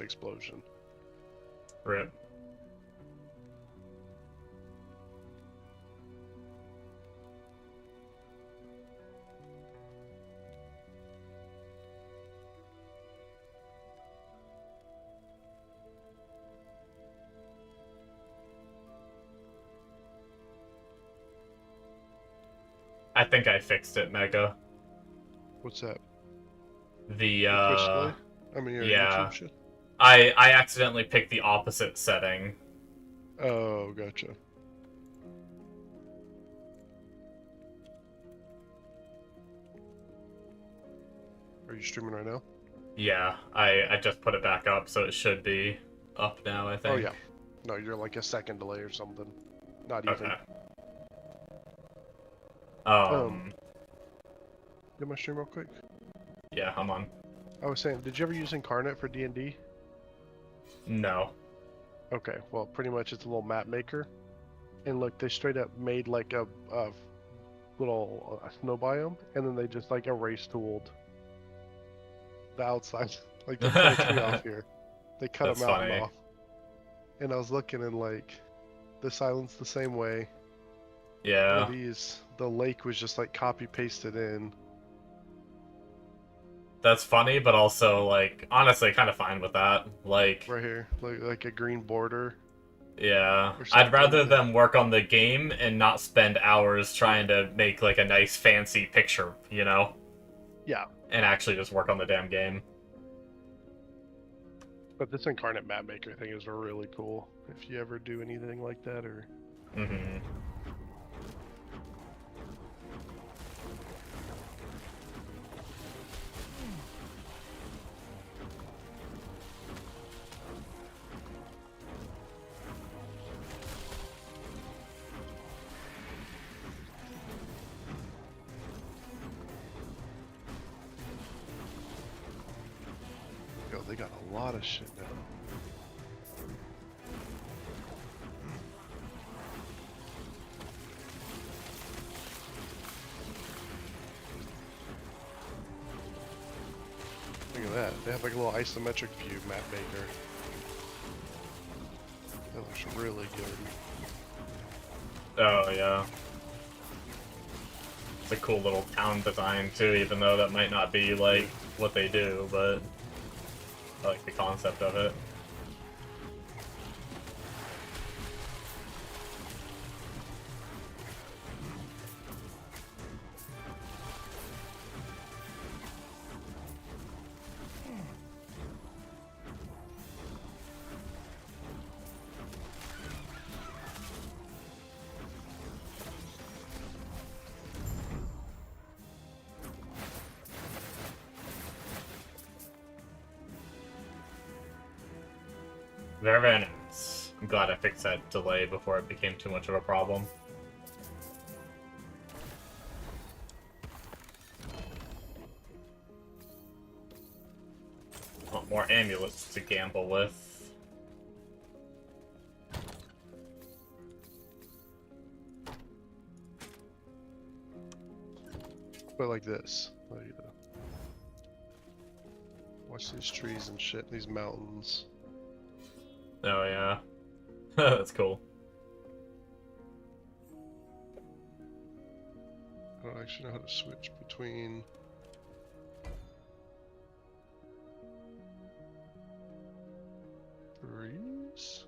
explosion. Rip. I think I fixed it, Mega. What's that? The Twitch delay? I mean, your yeah. YouTube shit? I accidentally picked the opposite setting. Oh, gotcha. Are you streaming right now? Yeah, I just put it back up, so it should be up now, I think. Oh, yeah. No, you're like a second delay or something. Not even. Okay. Get my stream real quick. Yeah, I'm on. I was saying, did you ever use Incarnate for D&D? No. Okay, well, pretty much it's a little map maker. And look, they straight up made like a little snow biome, and then they just like erase tooled the outside. Like they cut a tree off here. They cut That's a mountain funny. off. And I was looking and like, the silence the same way. Yeah. The lake was just like copy pasted in. That's funny, but also, like, honestly, kind of fine with that. Like, Right here, like a green border. yeah. Or I'd rather something. them work on the game and not spend hours trying to make, like, a nice, fancy picture, you know? Yeah. And actually just work on the damn game. But this Incarnate map maker thing is really cool. If you ever do anything like that, or... Mm-hmm. Yo, they got a lot of shit now. Look at that. They have like a little isometric view map maker. That looks really good. Oh, yeah. It's a cool little town design, too, even though that might not be, like, what they do, but I like the concept of it. Very nice. I'm glad I fixed that delay before it became too much of a problem. Want more amulets to gamble with. But like this. Watch these trees and shit, these mountains. Oh yeah. That's cool. I don't actually know how to switch between... trees?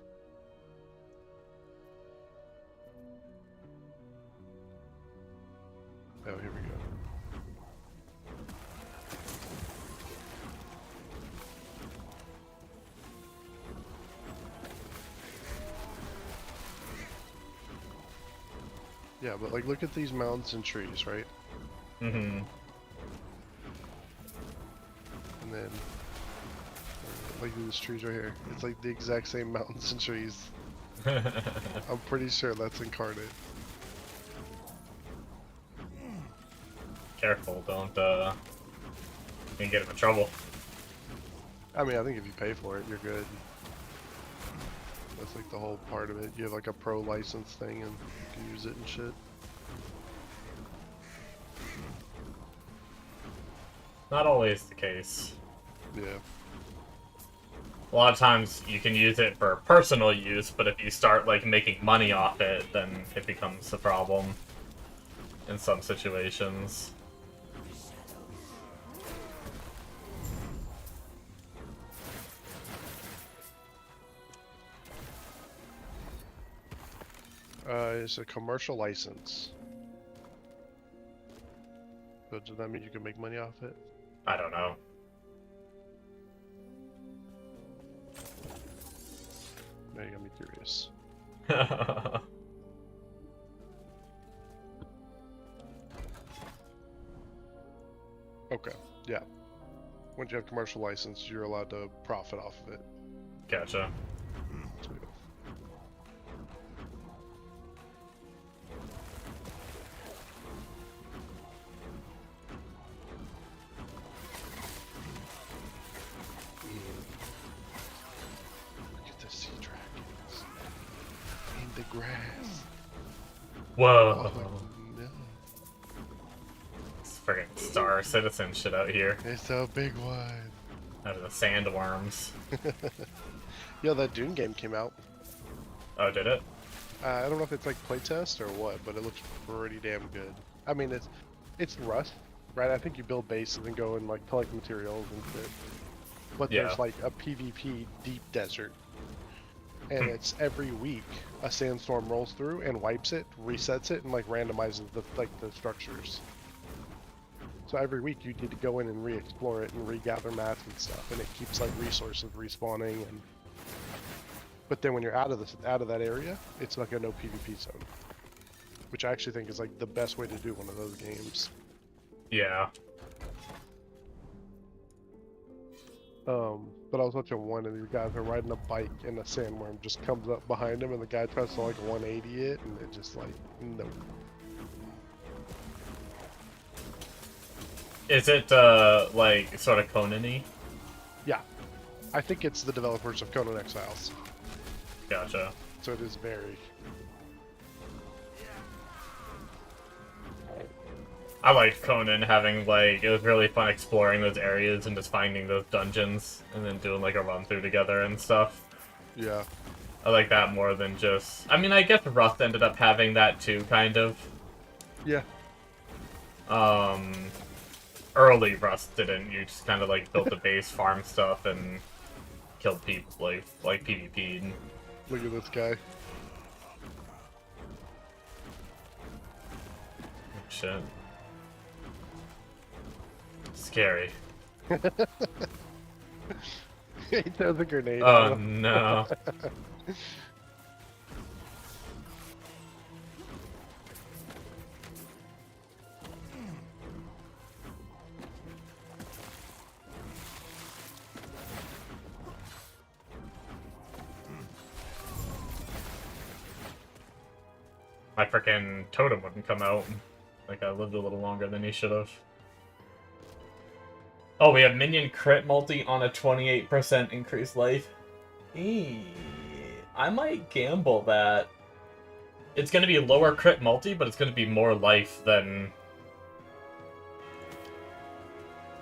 Oh, here we go. Yeah, but like look at these mountains and trees, right? Mm-hmm. And then like these trees right here. It's like the exact same mountains and trees. I'm pretty sure that's Incarnate. Careful, don't you can get him in trouble. I mean, I think if you pay for it, you're good. That's like the whole part of it. You have like a pro license thing and you can use it and shit. Not always the case. Yeah. A lot of times you can use it for personal use, but if you start like making money off it, then it becomes a problem in some situations. It's a commercial license. So does that mean you can make money off it? I don't know. Now you got me curious. Okay, yeah. Once you have commercial license, you're allowed to profit off of it. Gotcha. So, look at the sea dragons in the grass. Whoa. Oh, no. It's friggin' Star Citizen shit out here. It's a big one. Out of the sandworms. Yeah, that Dune game came out. Oh, did it? I don't know if it's like playtest or what, but it looks pretty damn good. I mean, it's Rust, right? I think you build bases and go and like collect materials and shit. But Yeah. there's like a PvP deep desert, and it's every week a sandstorm rolls through and wipes it, resets it, and like randomizes the structures. So every week you need to go in and re-explore it and regather mats and stuff, and it keeps like resources respawning. And but then when you're out of that area, it's like a no PvP zone, which I actually think is like the best way to do one of those games. Yeah. But I was watching one of these guys are riding a bike and a sandworm just comes up behind him and the guy tries to like 180 it and it just like no. Is it like sort of Conan-y? Yeah, I think it's the developers of Conan Exiles, Gotcha. so it is very. I liked Conan having like, it was really fun exploring those areas and just finding those dungeons and then doing like a run through together and stuff. Yeah. I like that more than just, I mean, I guess Rust ended up having that too, kind of. Yeah. Early Rust didn't. You just kind of like built a base, farm stuff, and killed people like PvP'd. Look at this guy. Shit. Scary. He throws a grenade. Oh at him. no. My frickin' Totem wouldn't come out. Like, I lived a little longer than he should have. Oh, we have minion crit multi on a 28% increased life. I might gamble that. It's gonna be lower crit multi, but it's gonna be more life than...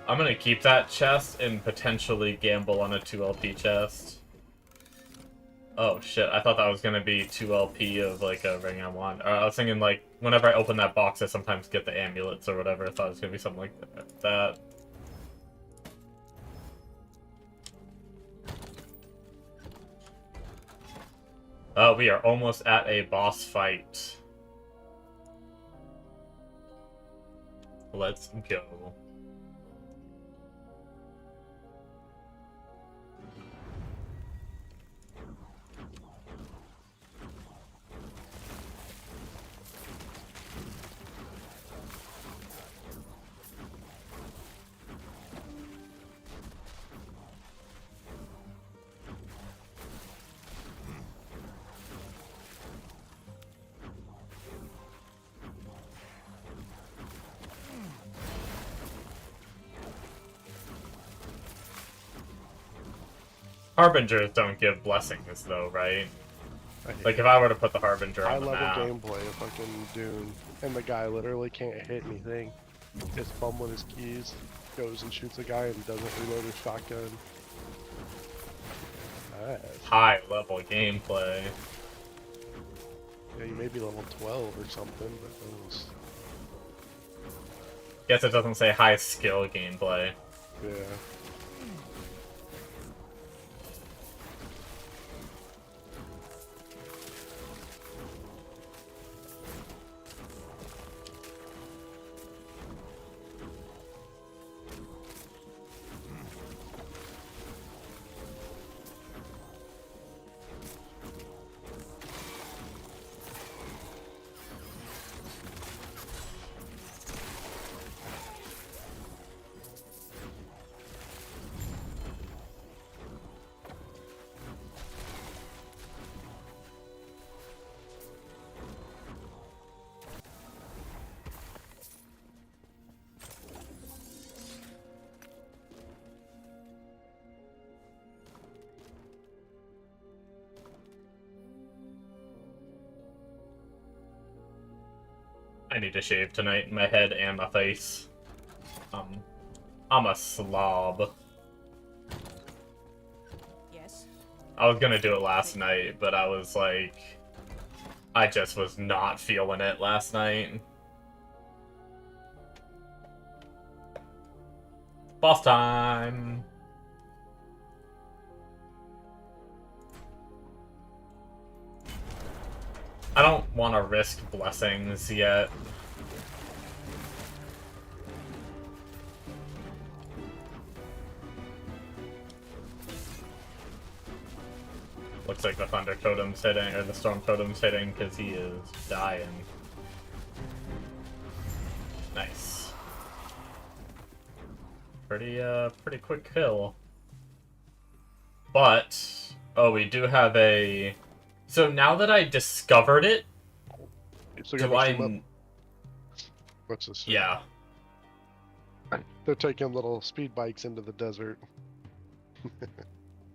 I'm gonna keep that chest and potentially gamble on a 2LP chest. Oh shit, I thought that was gonna be 2LP of like a ring I want. I was thinking like, whenever I open that box I sometimes get the amulets or whatever. I thought it was gonna be something like that. We are almost at a boss fight. Let's go. Harbingers don't give blessings, though, right? Like, if I were to put the Harbinger on the map... high-level gameplay of fucking Dune, and the guy literally can't hit anything. Just fumbling his keys, goes and shoots a guy and doesn't reload his shotgun. Nice. high level gameplay. Yeah, you may be level 12 or something, but it was... Guess it doesn't say high skill gameplay. Yeah. I need to shave tonight, my head and my face. I'm a slob. Yes. I was gonna do it last night, but I was like... I just was not feeling it last night. Boss time! I don't want to risk blessings yet. Looks like the Thunder Totem's hitting, or the Storm Totem's hitting, because he is dying. Nice. Pretty quick kill. But, oh, we do have a... So now that I discovered it, do I... What's this? Yeah. They're taking little speed bikes into the desert.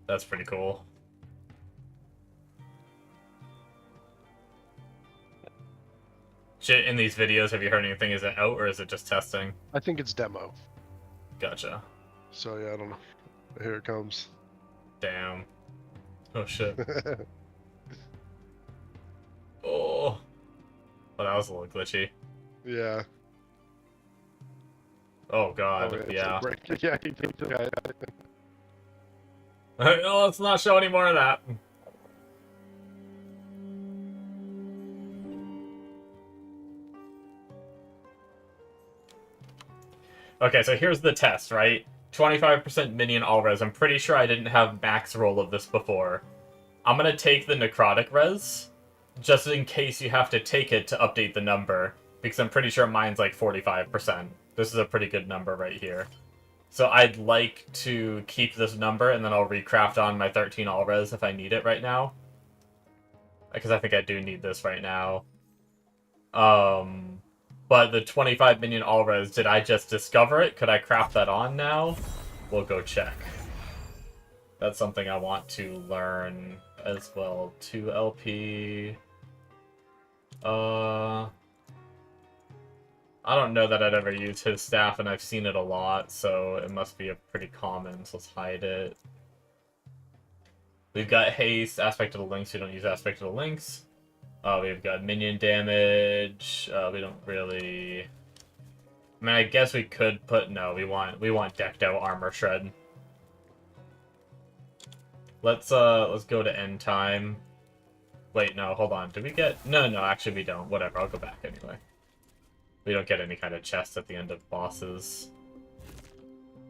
That's pretty cool. Shit, in these videos, have you heard anything? Is it out or is it just testing? I think it's demo. Gotcha. So yeah, I don't know. Here it comes. Damn. Oh shit. Oh. Well, that was a little glitchy. Yeah. Oh god, Oh, yeah. Yeah, he thinks the guy. Oh, let's not show any more of that. Okay, so here's the test, right? 25% minion all res. I'm pretty sure I didn't have max roll of this before. I'm gonna take the necrotic res, just in case you have to take it to update the number, because I'm pretty sure mine's like 45%. This is a pretty good number right here. So I'd like to keep this number, and then I'll recraft on my 13 all res if I need it right now. Because I think I do need this right now. But the 25 minion all res, did I just discover it? Could I craft that on now? We'll go check. That's something I want to learn as well. 2 LP. I don't know that I'd ever use his staff, and I've seen it a lot, so it must be a pretty common, so let's hide it. We've got haste, aspect of the links, we don't use aspect of the links. We've got minion damage, we don't really... I mean, I guess we could put... No, we want decked out armor shred. Let's go to end time. Wait, no, hold on, did we get... No, actually we don't. Whatever, I'll go back anyway. We don't get any kind of chest at the end of bosses.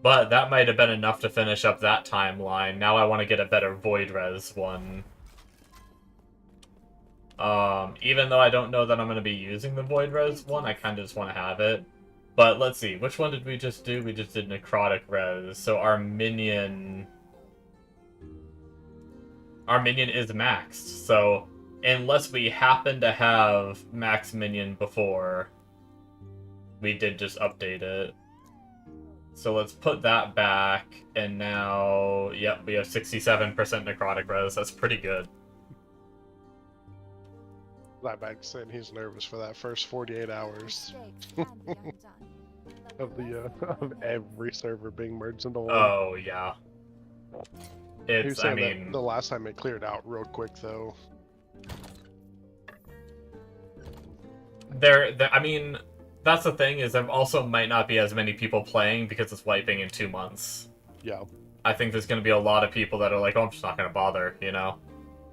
But that might have been enough to finish up that timeline. Now I want to get a better Void Res one. Even though I don't know that I'm going to be using the Void Res one, I kind of just want to have it. But let's see, which one did we just do? We just did Necrotic Res. So our minion is maxed. So unless we happen to have max minion before... We did just update it. So let's put that back, and now, yep, we have 67% necrotic res. That's pretty good. Lightback saying he's nervous for that first 48 hours of the of every server being merged into one. Oh yeah. It's, I mean... that the last time it cleared out real quick, though. I mean, that's the thing, is there also might not be as many people playing because it's wiping in 2 months. Yeah. I think there's going to be a lot of people that are like, oh, I'm just not going to bother, you know?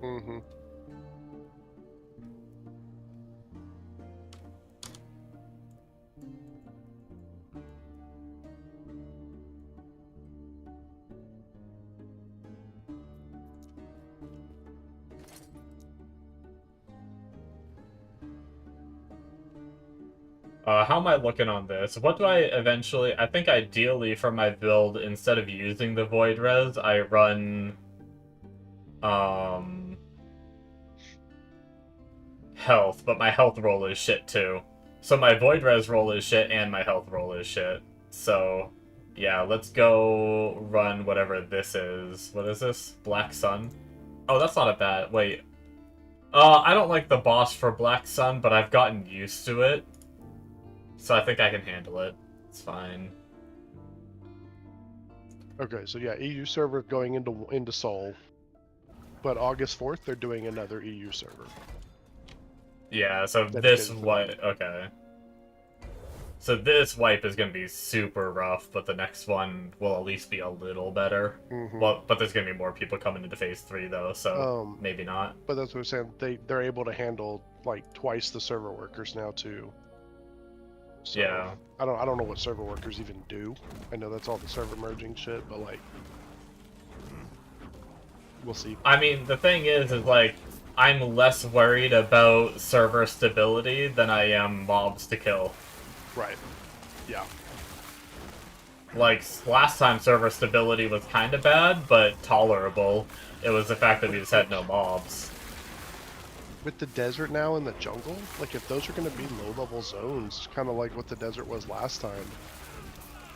Mm-hmm. How am I looking on this? What do I eventually... I think ideally for my build, instead of using the Void Res, I run... health, but my health roll is shit too. So my Void Res roll is shit and my health roll is shit. So, yeah, let's go run whatever this is. What is this? Black Sun? Oh, that's not a bad... Wait. I don't like the boss for Black Sun, but I've gotten used to it. So I think I can handle it. It's fine. Okay, so yeah, EU server going into Seoul. But August 4th, they're doing another EU server. Yeah, so this wipe... Okay. So this wipe is going to be super rough, but the next one will at least be a little better. Mm-hmm. Well, but there's going to be more people coming into Phase 3, though, so maybe not. But that's what I'm saying. They're able to handle, like, twice the server workers now, too. So, yeah. I don't know what server workers even do. I know that's all the server merging shit, but, like... We'll see. I mean, the thing is like, I'm less worried about server stability than I am mobs to kill. Right. Yeah. Like, last time server stability was kind of bad, but tolerable. It was the fact that we just had no mobs. With the desert now and the jungle, like, if those are going to be low-level zones, kind of like what the desert was last time.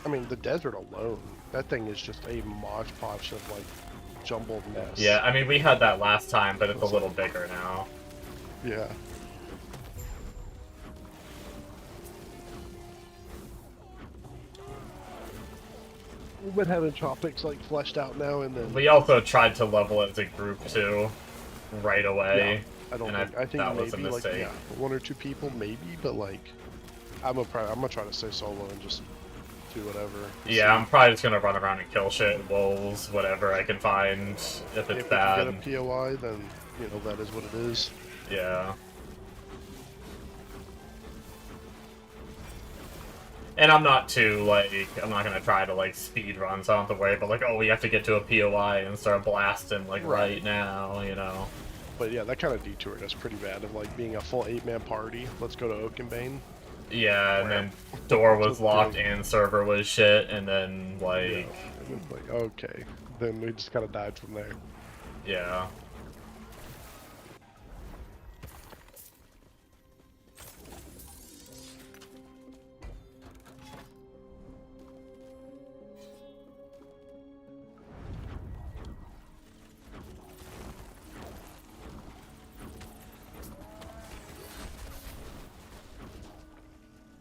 I mean, the desert alone, that thing is just a mosh podge of, like, jumbled mess. Yeah, I mean, we had that last time, but it's a little bigger now. Yeah. We've been having topics, like, fleshed out now and then. We also tried to level as a group, too, right away. Yeah. I think that maybe was a mistake. like, yeah, 1 or 2 people maybe, but like I'm gonna try to stay solo and just do whatever. Yeah, I'm probably just gonna run around and kill shit, wolves, whatever I can find. If it's bad. If you get a POI, then you know that is what it is. Yeah. And I'm not too, like, I'm not gonna try to, like, speed run, so I don't have to worry about, like, oh, we have to get to a POI and start blasting, like, right now, you know. But yeah, that kind of detoured us pretty bad of, like, being a full 8-man party. Let's go to Oakenbane. Yeah, and then door was locked and server was shit, and then, like... Yeah, and it's like, okay. Then we just kind of died from there. Yeah.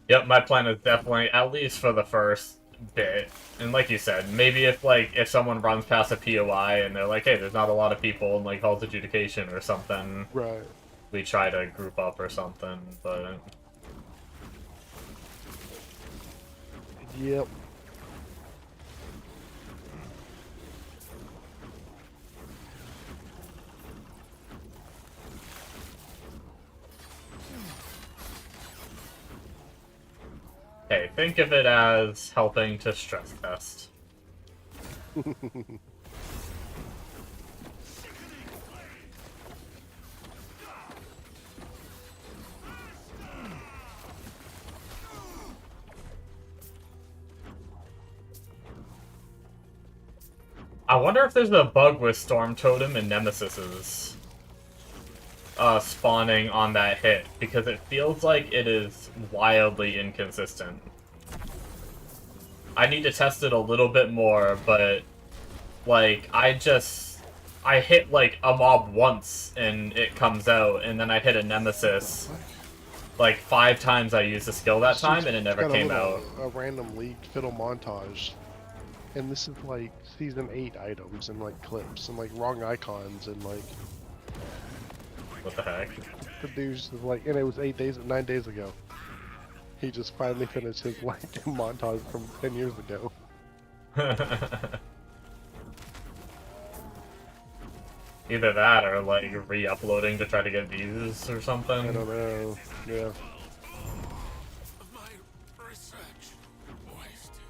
Yep, my plan is definitely, at least for the first bit, and like you said, maybe if someone runs past a POI and they're like, hey, there's not a lot of people in, like, Health Adjudication or something, right? We try to group up or something, but... Yep. Hey, think of it as helping to stress test. I wonder if there's a bug with Storm Totem and Nemesis's spawning on that hit, because it feels like it is wildly inconsistent. I need to test it a little bit more, but, like, I hit, like, a mob once and it comes out, and then I hit a Nemesis. Like, 5 times I used the skill that time, and it never came out. A random leaked fiddle montage. And this is like season 8 items and like clips and like wrong icons and like What the heck? the dude's just like, and it was 9 days ago. He just finally finished his like montage from 10 years ago. Either that or like re-uploading to try to get views or something. I don't know. Yeah. My research wasted.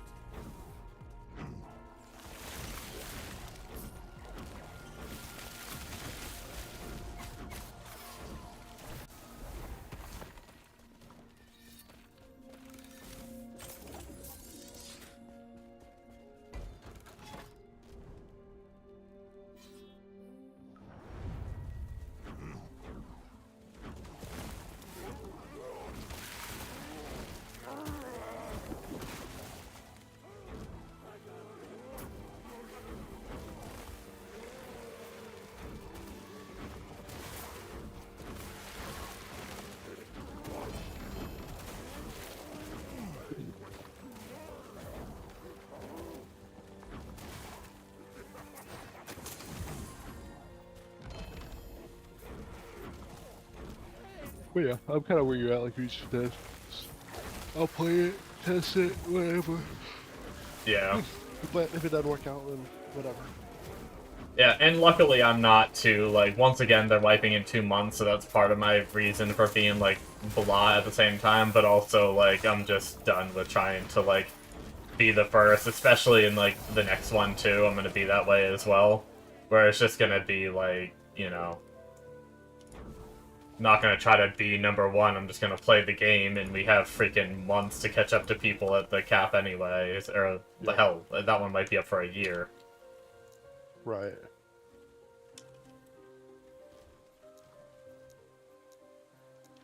But yeah, I'm kind of where you're at, like you just said. I'll play it, test it, whatever. Yeah. But if it doesn't work out, then whatever. Yeah, and luckily I'm not too, like, once again, they're wiping in 2 months, so that's part of my reason for being, like, blah at the same time, but also, like, I'm just done with trying to, like, be the first, especially in, like, the next one, too. I'm gonna be that way as well, where it's just gonna be, like, you know, not gonna try to be number one, I'm just gonna play the game, and we have freaking months to catch up to people at the cap anyways, or, the hell, that one might be up for a year. Right.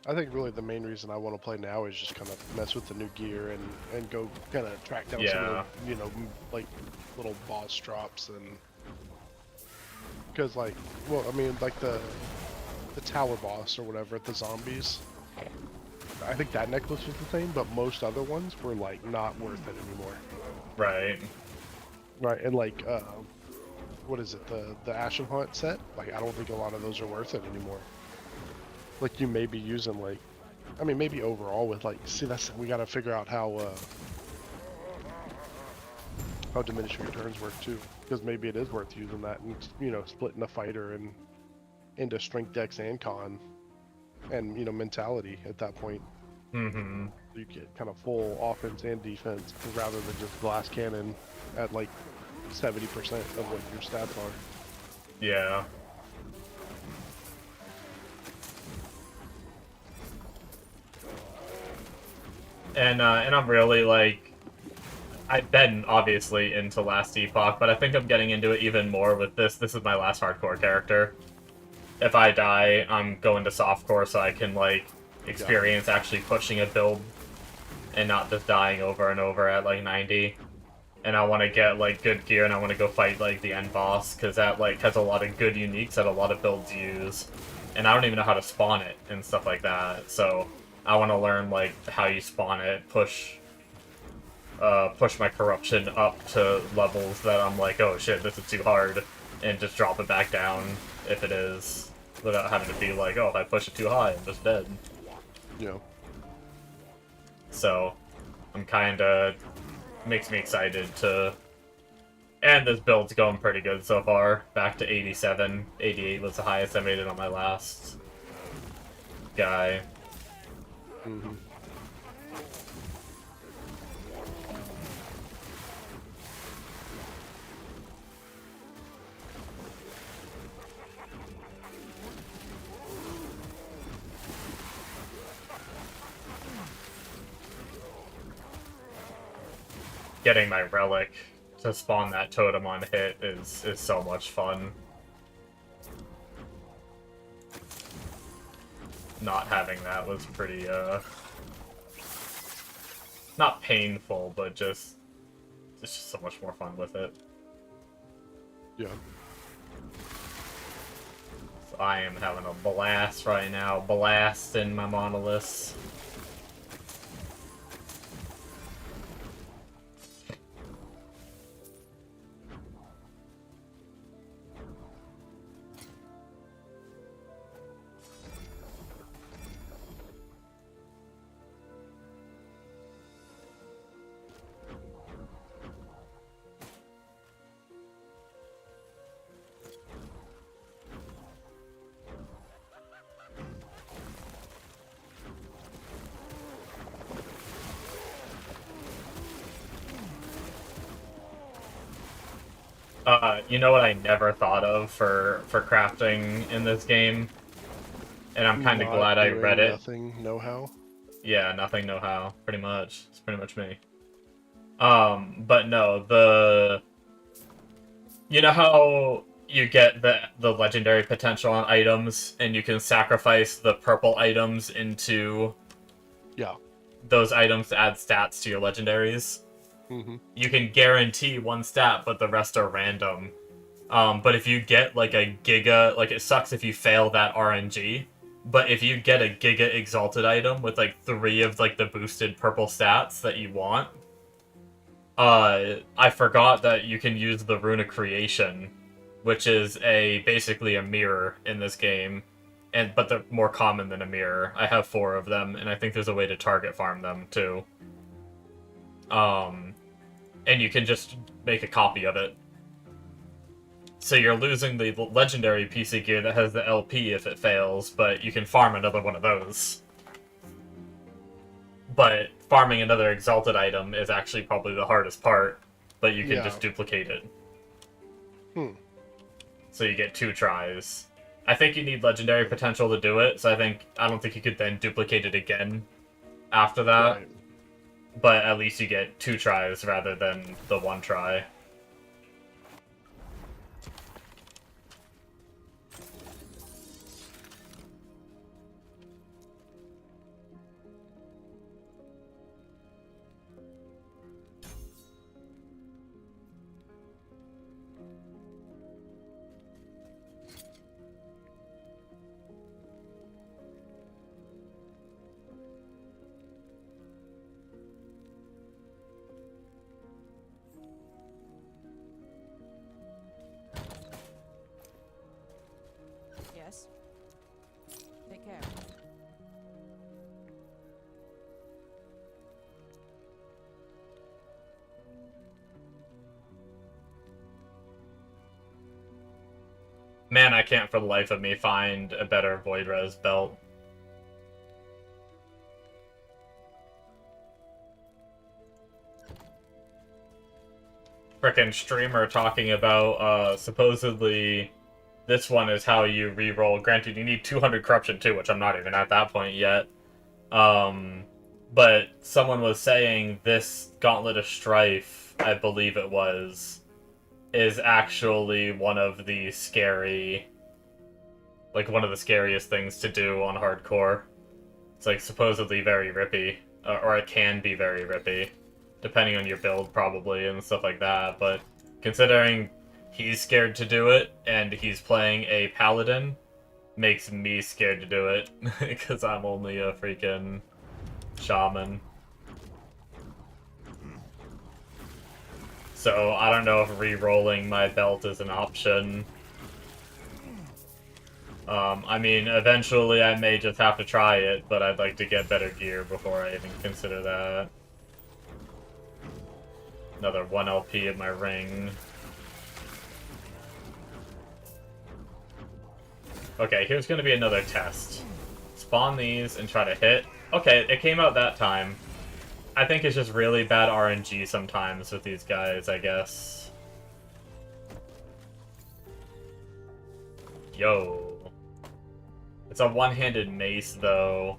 I think really the main reason I want to play now is just kind of mess with the new gear and go kind of track down some of the, you know, like little boss drops and because like, well, I mean like the tower boss or whatever, the zombies. I think that necklace was the same, but most other ones were like not worth it anymore. Right. Right, and like what is it, the Ashen Haunt set? Like I don't think a lot of those are worth it anymore. Like you may be using like, I mean maybe overall with like, see that's, we gotta figure out how diminishing returns work too, because maybe it is worth using that and, you know, splitting the fighter and into strength, dex, and con, and you know mentality at that point. Mm-hmm. You get kind of full offense and defense rather than just glass cannon at like 70% of what your stats are. Yeah. And I'm really, like, I've been, obviously, into Last Epoch, but I think I'm getting into it even more with this. This is my last hardcore character. If I die, I'm going to softcore so I can, like, experience actually pushing a build and not just dying over and over at, like, 90. And I want to get, like, good gear, and I want to go fight, like, the end boss, because that, like, has a lot of good uniques that a lot of builds use. And I don't even know how to spawn it and stuff like that, so I want to learn, like, how you spawn it, push my corruption up to levels that I'm like, oh shit, this is too hard, and just drop it back down if it is, without having to be like, oh, if I push it too high, I'm just dead. Yeah. So, I'm kinda, makes me excited to, and this build's going pretty good so far, back to 87, 88 was the highest I made it on my last guy. Mm-hmm. Getting my relic to spawn that totem on hit is so much fun. Not having that was pretty, not painful, but just, it's just so much more fun with it. Yeah. So I am having a blast right now, blasting my monoliths. You know what I never thought of for crafting in this game? And I'm kind of Not glad I read doing it. nothing, know how. Yeah, nothing, no how. Pretty much. It's pretty much me. But no, the... You know how you get the legendary potential on items, and you can sacrifice the purple items into Yeah. those items to add stats to your legendaries? Mm-hmm. You can guarantee one stat, but the rest are random. But if you get like a Giga, like it sucks if you fail that RNG, but if you get a Giga Exalted item with like 3 of like the boosted purple stats that you want, I forgot that you can use the Rune of Creation, which is basically a mirror in this game, but they're more common than a mirror. I have 4 of them, and I think there's a way to target farm them too. And you can just make a copy of it. So you're losing the legendary PC gear that has the LP if it fails, but you can farm another one of those. But farming another exalted item is actually probably the hardest part, but you can just duplicate it. So you get 2 tries. I think you need legendary potential to do it, so I don't think you could then duplicate it again after that. Right. But at least you get 2 tries rather than the 1 try. Yes. Take care. Man, I can't for the life of me find a better Void Res belt. Frickin' streamer talking about, supposedly this one is how you re-roll. Granted, you need 200 corruption too, which I'm not even at that point yet. But someone was saying this Gauntlet of Strife, I believe it was, is actually one of the scary... Like, one of the scariest things to do on hardcore. It's, like, supposedly very rippy. Or it can be very rippy. Depending on your build, probably, and stuff like that. But considering he's scared to do it, and he's playing a paladin, makes me scared to do it. Because I'm only a freaking shaman. So, I don't know if re-rolling my belt is an option. I mean, eventually I may just have to try it, but I'd like to get better gear before I even consider that. Another 1 LP in my ring. Okay, here's gonna be another test. Spawn these and try to hit. Okay, it came out that time. I think it's just really bad RNG sometimes with these guys, I guess. Yo. It's a one-handed mace, though.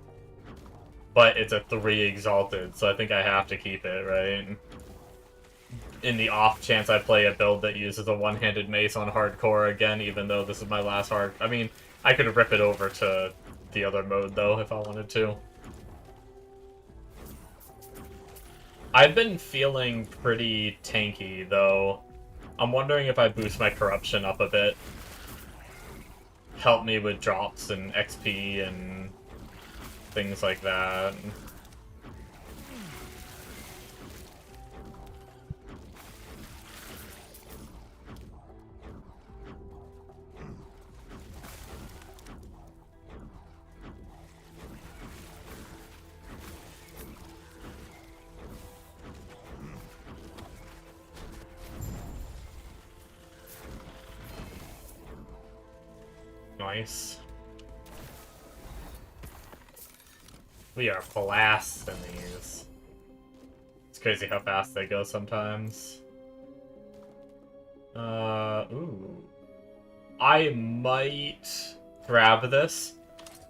But it's a 3 exalted, so I think I have to keep it, right? In the off chance I play a build that uses a one-handed mace on hardcore again, even though this is my last hard... I mean, I could rip it over to the other mode, though, if I wanted to. I've been feeling pretty tanky, though. I'm wondering if I boost my corruption up a bit. Help me with drops and XP and things like that. Nice. We are blasting these. It's crazy how fast they go sometimes. Ooh. I might grab this,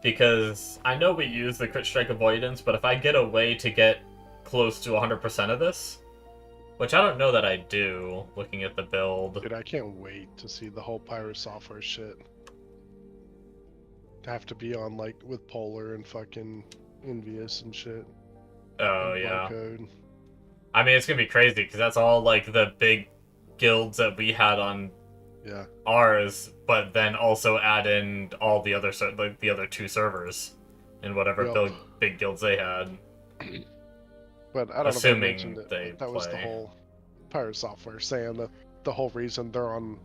because I know we use the crit strike avoidance, but if I get a way to get close to 100% of this, which I don't know that I do, looking at the build. Dude, I can't wait to see the whole pirate software shit. To have to be on, like, with Polar and fucking Envious and shit. Oh, And yeah. Code. I mean, it's gonna be crazy, because that's all, like, the big guilds that we had on Yeah. ours, but then also add in all the other like the other 2 servers and whatever Yep. big guilds they had. But I don't Assuming know if I mentioned it, they but that was the play. whole pirate software saying that the whole reason they're on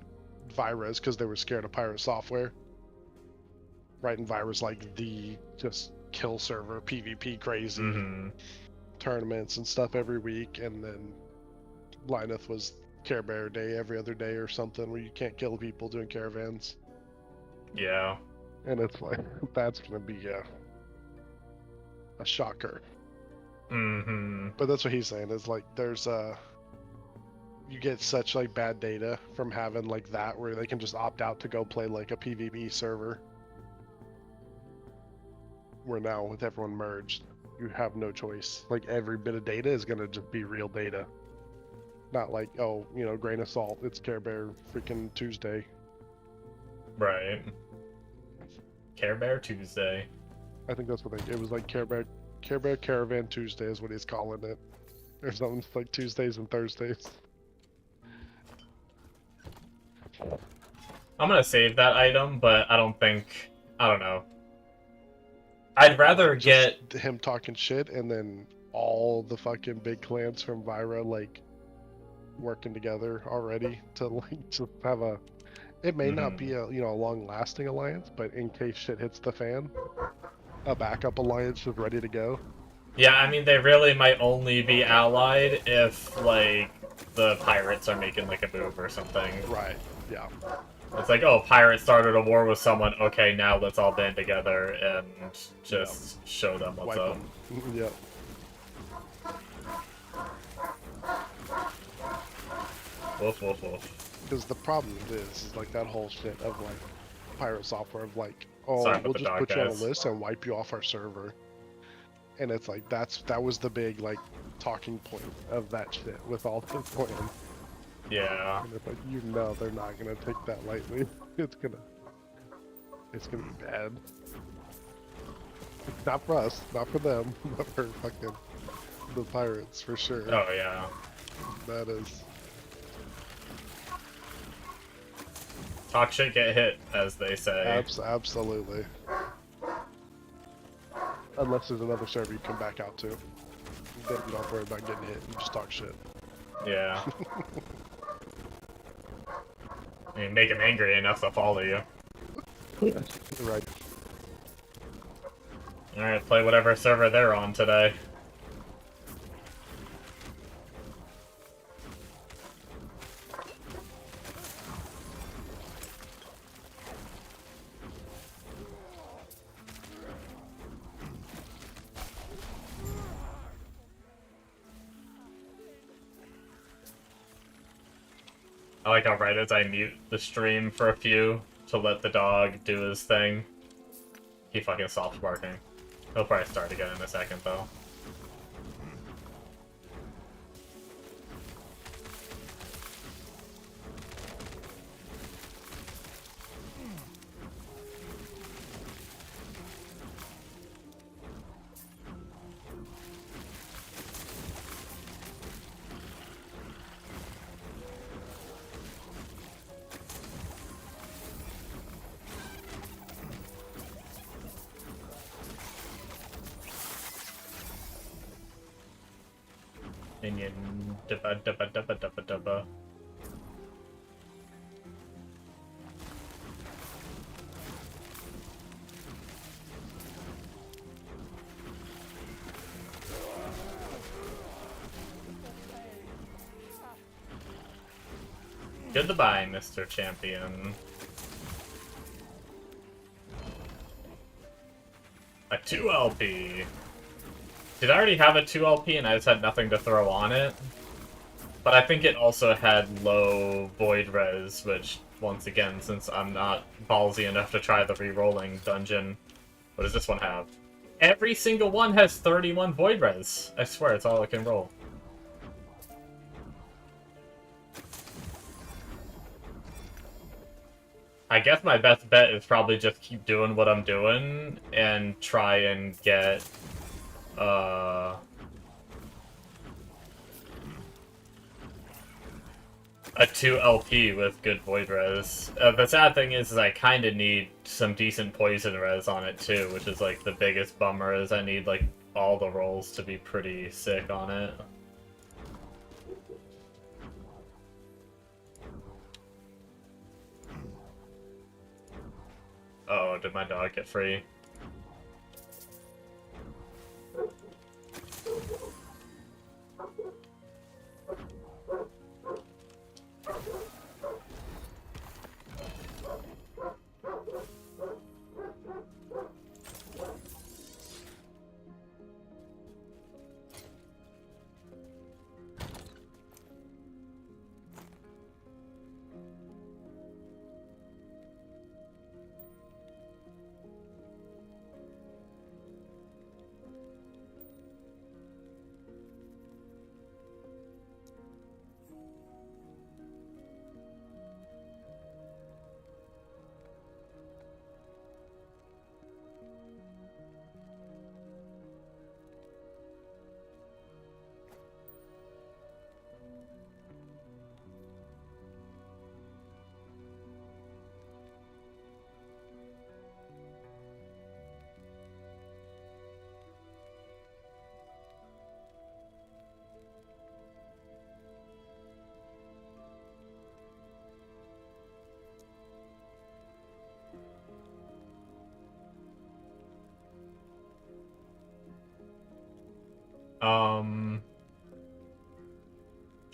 Vira is because they were scared of pirate software. Right, and Vira's like the just kill server, PvP crazy, Mm-hmm. tournaments and stuff every week, and then Lineth was Care Bear Day every other day or something where you can't kill people doing caravans. Yeah. And it's like, that's gonna be a shocker. Mm-hmm. But that's what he's saying, is like there's you get such like bad data from having like that where they can just opt out to go play like a PvP server. Where now with everyone merged, you have no choice. Like every bit of data is gonna just be real data. Not like, oh, you know, grain of salt, it's Care Bear freaking Tuesday. Right. Care Bear Tuesday. I think that's what it was, like Care Bear Caravan Tuesday is what he's calling it. Or something like Tuesdays and Thursdays. I'm gonna save that item, but I don't know. I'd rather Just get... him talking shit and then all the fucking big clans from Vira like working together already to like just have a, it may not be a, you know, a long lasting alliance, but in case shit hits the fan, a backup alliance is ready to go. Yeah, I mean, they really might only be allied if, like, the pirates are making, like, a move or something. Right, yeah. It's like, oh, pirates started a war with someone, okay, now let's all band together and just show them what's Wipe up. them. Yep. Woof, woof, woof. Because the problem is like that whole shit of like pirate software of like, oh, Sorry about we'll the just dog, put you on a guys. list and wipe you off our server. And it's like that was the big like talking point of that shit with all the plans. Yeah. And it's like, you know, they're not gonna take that lightly. It's gonna be bad. Not for us, not for them, but for fucking the pirates for sure. Oh, yeah. That is. Talk shit, get hit, as they say. Absolutely. Unless there's another server you come back out to. Then you don't worry about getting hit, you just talk shit. Yeah. I mean, make them angry enough to follow you. Right. Alright, play whatever server they're on today. I like how right as I mute the stream for a few to let the dog do his thing, he fucking stops barking. He'll probably start again in a second, though. Minion, dubba dubba dubba dubba dubba. Goodbye, Mr. Champion. A 2 LP. Did I already have a 2 LP and I just had nothing to throw on it? But I think it also had low void res, which, once again, since I'm not ballsy enough to try the re-rolling dungeon, what does this one have? Every single one has 31 void res. I swear, it's all I can roll. I guess my best bet is probably just keep doing what I'm doing and try and get, a 2 LP with good void res. The sad thing is I kind of need some decent poison res on it too, which is like the biggest bummer, is I need like all the rolls to be pretty sick on it. Oh, did my dog get free?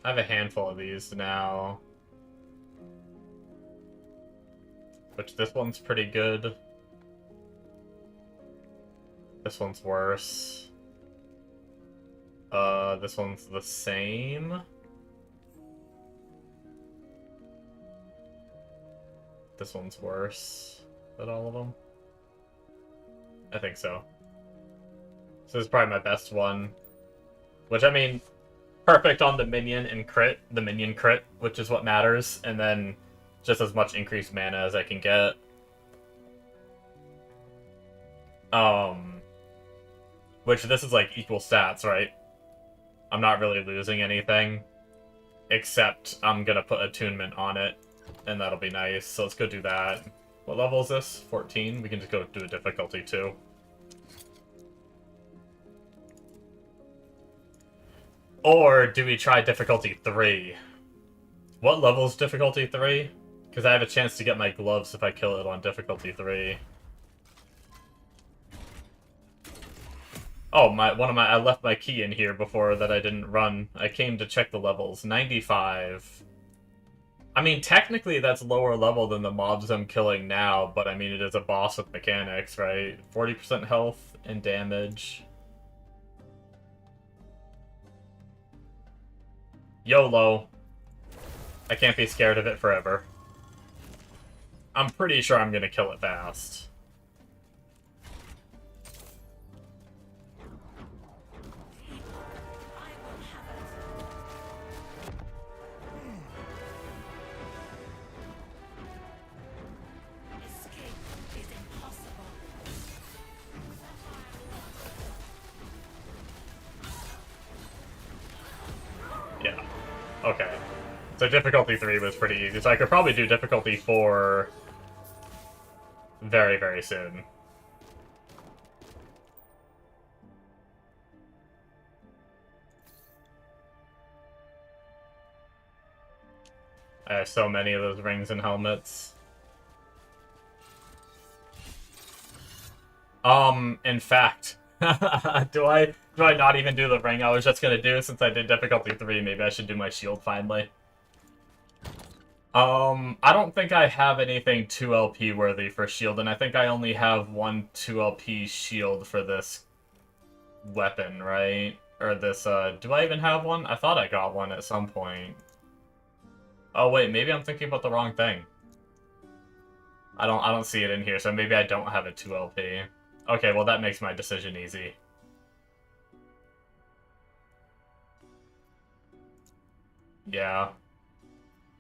I have a handful of these now. Which, this one's pretty good. This one's worse. This one's the same. This one's worse than all of them. I think so. So this is probably my best one. Which, I mean, perfect on the minion and crit, the minion crit, which is what matters, and then just as much increased mana as I can get. Which this is like equal stats, right? I'm not really losing anything, except I'm gonna put attunement on it, and that'll be nice, so let's go do that. What level is this? 14? We can just go do a difficulty 2. Or do we try difficulty 3? What level is difficulty 3? Because I have a chance to get my gloves if I kill it on difficulty 3. Oh, I left my key in here before that I didn't run. I came to check the levels. 95. I mean, technically that's lower level than the mobs I'm killing now, but I mean, it is a boss with mechanics, right? 40% health and damage. YOLO. I can't be scared of it forever. I'm pretty sure I'm gonna kill it fast. Yeah. Okay. So difficulty 3 was pretty easy, so I could probably do difficulty 4 very, very soon. I have so many of those rings and helmets. In fact, do I not even do the ring I was just gonna do since I did difficulty 3? Maybe I should do my shield finally. I don't think I have anything 2 LP worthy for shield, and I think I only have one 2 LP shield for this weapon, right? Or this, do I even have one? I thought I got one at some point. Oh wait, maybe I'm thinking about the wrong thing. I don't see it in here, so maybe I don't have a 2LP. Okay, well that makes my decision easy. Yeah.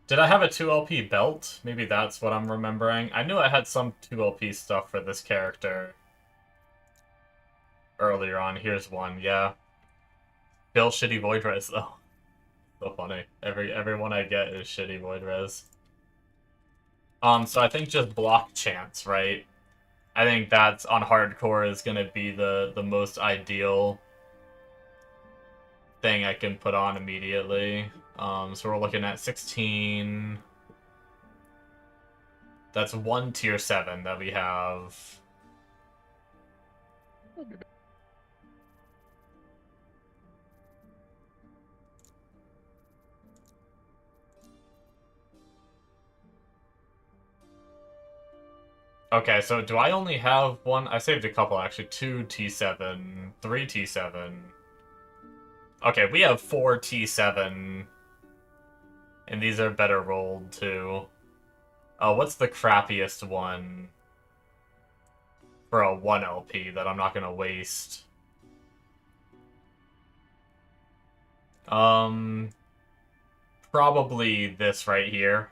Did I have a 2LP belt? Maybe that's what I'm remembering. I knew I had some 2LP stuff for this character earlier on. Here's one, yeah. Bill shitty void res though. So funny. Every one I get is shitty void res. So I think just block chance, right? I think that's on hardcore is gonna be the most ideal thing I can put on immediately. So we're looking at 16. That's one tier 7 that we have. Okay, so do I only have one? I saved a couple, actually. 2 T7, 3 T7. Okay, we have 4 T7. And these are better rolled, too. What's the crappiest one for a 1LP that I'm not going to waste? Probably this right here.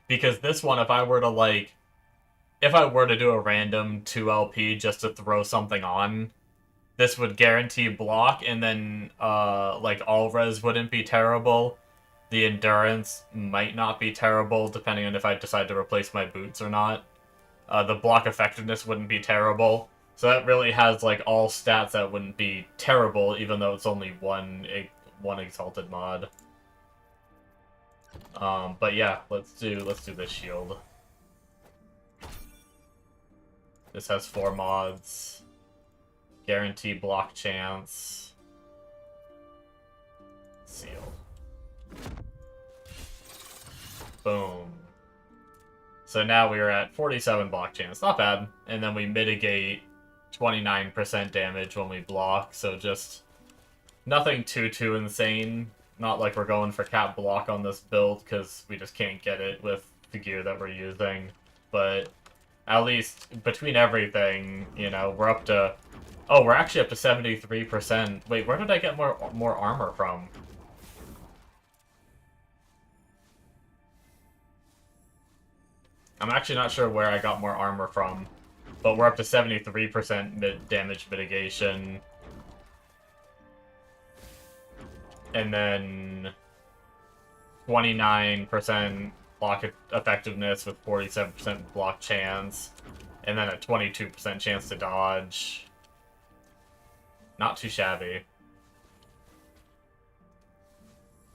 Because this one, if I were to do a random 2LP just to throw something on, this would guarantee block, and then, all res wouldn't be terrible. The endurance might not be terrible, depending on if I decide to replace my boots or not. The block effectiveness wouldn't be terrible. So that really has, all stats that wouldn't be terrible, even though it's only one exalted mod. But yeah, let's do this shield. This has 4 mods. Guarantee block chance. Seal. Boom. So now we are at 47 block chance. Not bad. And then we mitigate 29% damage when we block, so just nothing too insane. Not like we're going for cap block on this build, because we just can't get it with the gear that we're using. But at least between everything, we're up to... Oh, we're actually up to 73%. Wait, where did I get more armor from? I'm actually not sure where I got more armor from. But we're up to 73% damage mitigation. And then 29% block effectiveness with 47% block chance. And then a 22% chance to dodge. Not too shabby.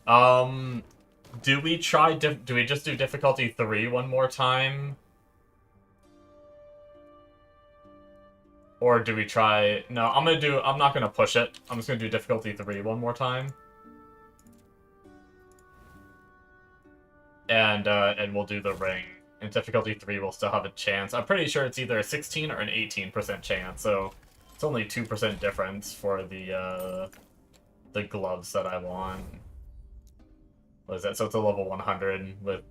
Do we just do difficulty 3 one more time? Or do we try... No, I'm not gonna push it. I'm just gonna do difficulty 3 one more time. And we'll do the ring. In difficulty 3, we'll still have a chance. I'm pretty sure it's either a 16 or an 18% chance, so it's only 2% difference for the gloves that I want. What is that? So it's a level 100 with,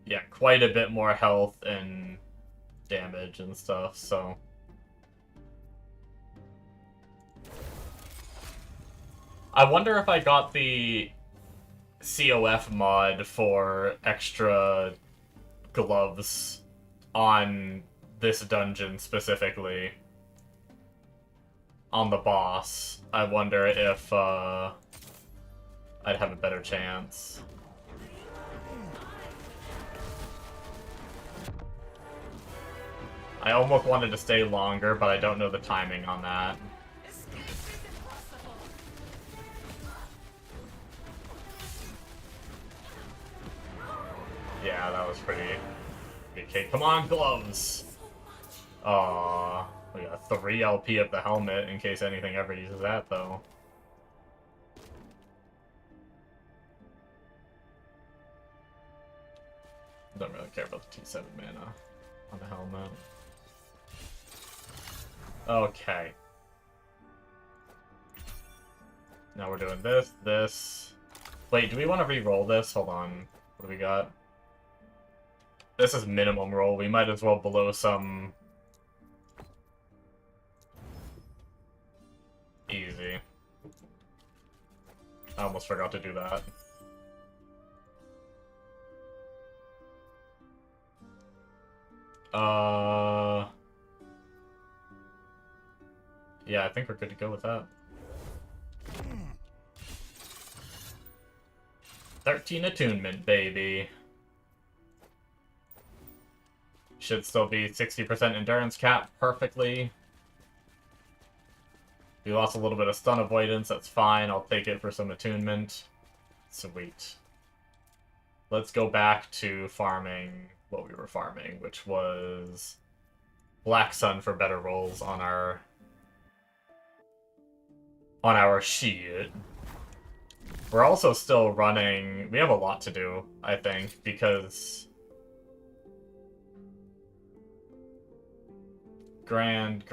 yeah, quite a bit more health and damage and stuff, so... I wonder if I got the COF mod for extra gloves on this dungeon specifically. On the boss. I wonder if I'd have a better chance. I almost wanted to stay longer, but I don't know the timing on that. Yeah, that was pretty okay. Come on, gloves! Aww. We got 3 LP of the helmet in case anything ever uses that, though. Don't really care about the T7 mana on the helmet. Okay. Now we're doing this, this. Wait, do we want to re-roll this? Hold on. What do we got? This is minimum roll. We might as well blow some... Easy. I almost forgot to do that. Yeah, I think we're good to go with that. 13 attunement, baby. Should still be 60% endurance cap perfectly. We lost a little bit of stun avoidance, that's fine. I'll take it for some attunement. Sweet. Let's go back to farming what we were farming, which was Black Sun for better rolls on our sheet. We're also still running... We have a lot to do, I think, because... Grand...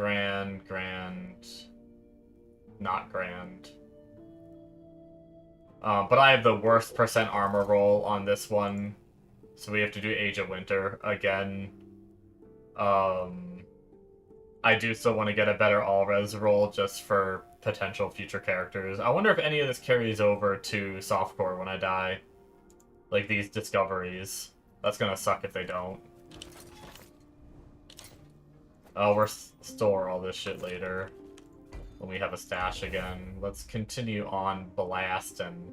Not grand. But I have the worst percent armor roll on this one, so we have to do Age of Winter again. I do still want to get a better all-res roll just for potential future characters. I wonder if any of this carries over to softcore when I die. Like these discoveries. That's gonna suck if they don't. We'll store all this shit later when we have a stash again. Let's continue on Blast and...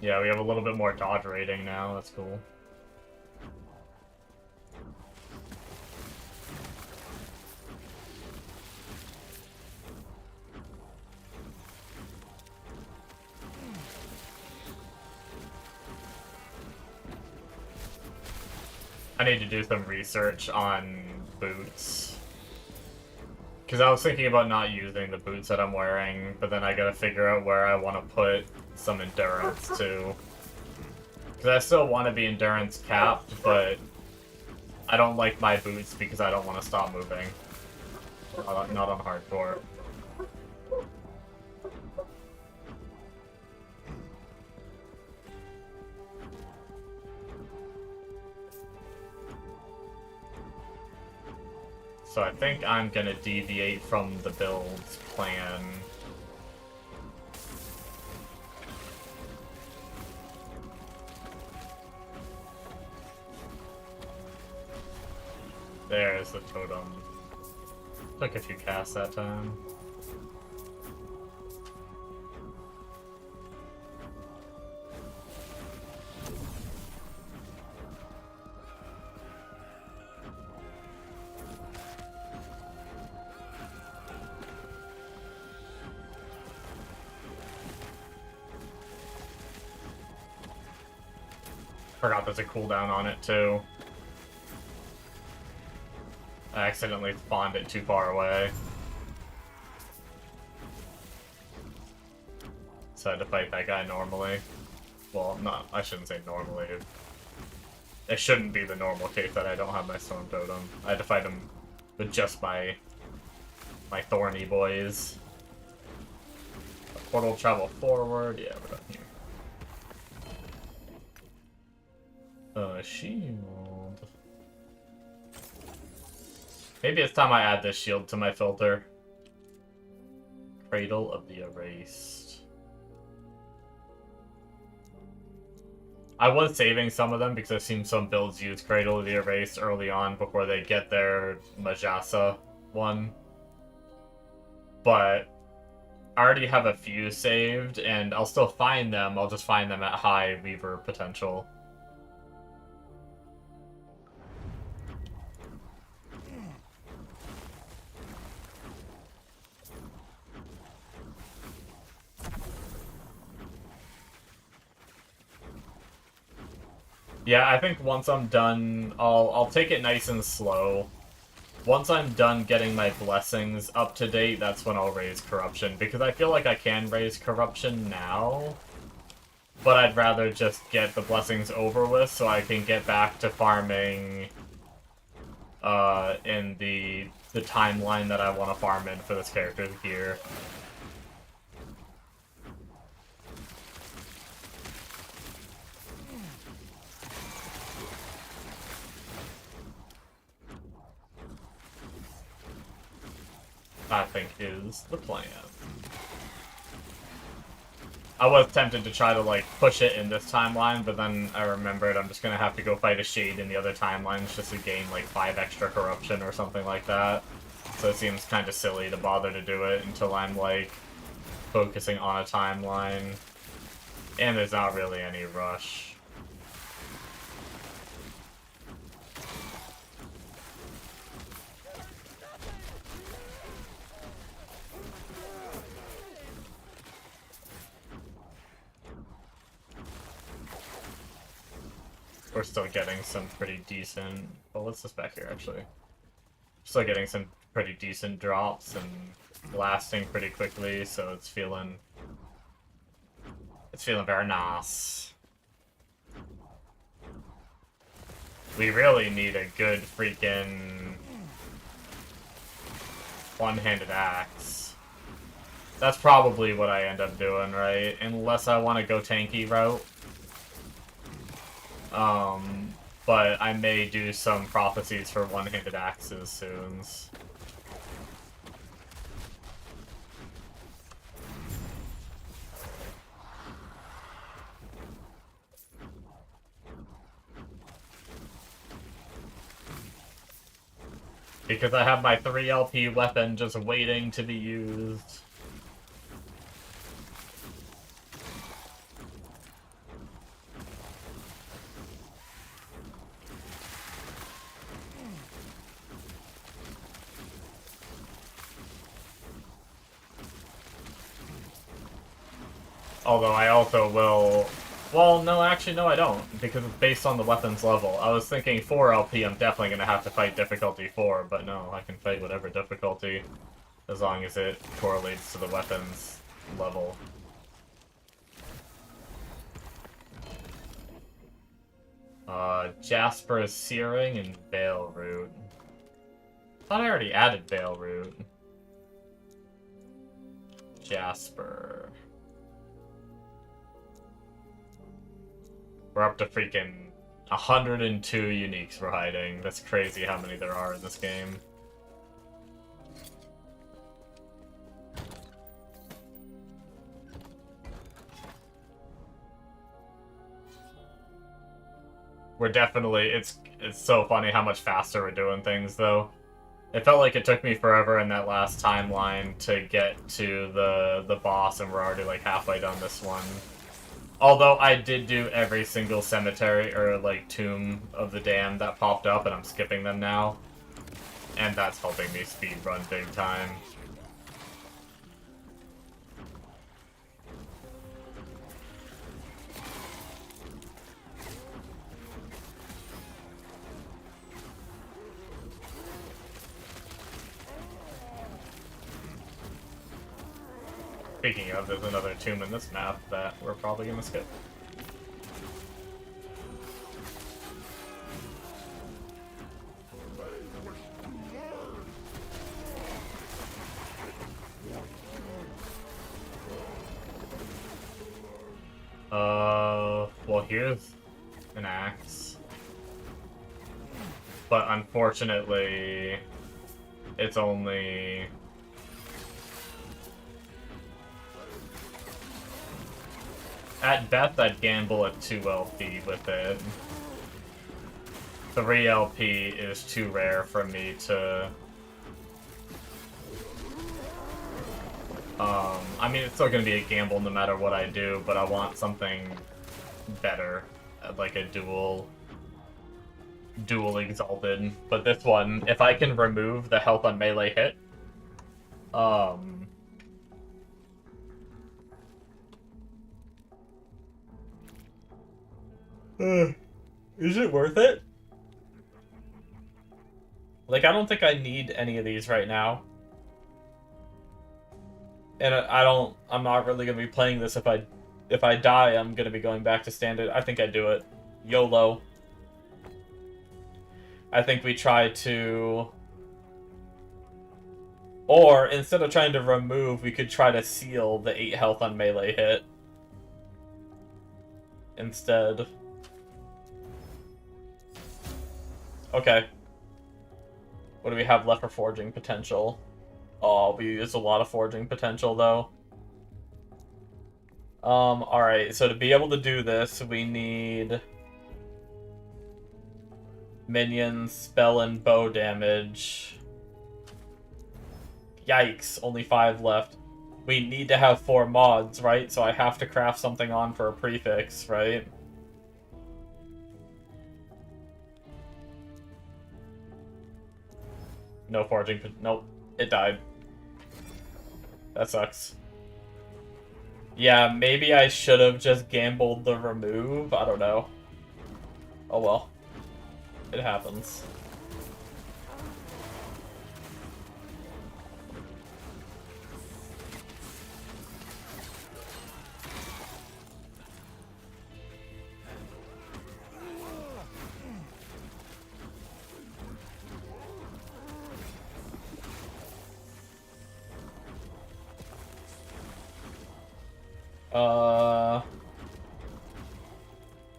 Yeah, we have a little bit more dodge rating now, that's cool. I need to do some research on boots. Because I was thinking about not using the boots that I'm wearing, but then I gotta figure out where I want to put some endurance too. Because I still want to be endurance capped, but I don't like my boots because I don't want to stop moving. Not on hardcore. So I think I'm gonna deviate from the build's plan. There's the totem. Took a few casts that time. Forgot there's a cooldown on it too. I accidentally spawned it too far away. So I had to fight that guy normally. Well, not, I shouldn't say normally. It shouldn't be the normal case that I don't have my Storm Totem. I had to fight him with just my Thorny boys. Portal travel forward. Yeah, we're done here. Shield. Maybe it's time I add this shield to my filter. Cradle of the Erased. I was saving some of them because I've seen some builds use Cradle of the Erased early on before they get their Majasa one. But I already have a few saved, and I'll still find them. I'll just find them at high Weaver potential. Yeah, I think once I'm done, I'll take it nice and slow. Once I'm done getting my blessings up to date, that's when I'll raise corruption. Because I feel like I can raise corruption now. But I'd rather just get the blessings over with so I can get back to farming in the timeline that I want to farm in for this character's gear. I think is the plan. I was tempted to try to, like, push it in this timeline, but then I remembered I'm just gonna have to go fight a shade in the other timelines just to gain, like, 5 extra corruption or something like that. So it seems kind of silly to bother to do it until I'm, like, focusing on a timeline. And there's not really any rush. We're still getting some pretty decent... Well, what's this back here, actually? Still getting some pretty decent drops and lasting pretty quickly, so it's feeling... It's feeling very nice. We really need a good freaking... one-handed axe. That's probably what I end up doing, right? Unless I want to go tanky route. But I may do some prophecies for one-handed axes soon. Because I have my 3 LP weapon just waiting to be used. Although I also will... Well, no, actually, no, I don't, because it's based on the weapon's level. I was thinking 4 LP, I'm definitely going to have to fight difficulty 4, but no, I can fight whatever difficulty, as long as it correlates to the weapon's level. Jasper's Searing and Veil Root. Thought I already added Veil Root. Jasper. We're up to freaking 102 uniques for hiding. That's crazy how many there are in this game. We're definitely... It's so funny how much faster we're doing things, though. It felt like it took me forever in that last timeline to get to the boss, and we're already like halfway done this one. Although I did do every single cemetery or like tomb of the damned that popped up, and I'm skipping them now. And that's helping me speedrun big time. Speaking of, there's another tomb in this map that we're probably gonna skip. Well, here's an axe. But unfortunately, it's only... At best, I'd gamble at 2 LP with it. 3 LP is too rare for me to... I mean, it's still gonna be a gamble no matter what I do, but I want something better. Like a dual exalted. But this one, if I can remove the health on melee hit, is it worth it? Like, I don't think I need any of these right now. And I'm not really gonna be playing this if I die, I'm gonna be going back to standard. I think I do it. YOLO. I think we try to... Or, instead of trying to remove, we could try to seal the 8 health on melee hit. Instead. Okay. What do we have left for forging potential? Oh, we used a lot of forging potential, though. Alright, so to be able to do this, we need... minions, spell, and bow damage. Yikes, only 5 left. We need to have 4 mods, right? So I have to craft something on for a prefix, right? No forging. Nope, it died. That sucks. Yeah, maybe I should have just gambled the remove. I don't know. Oh well. It happens.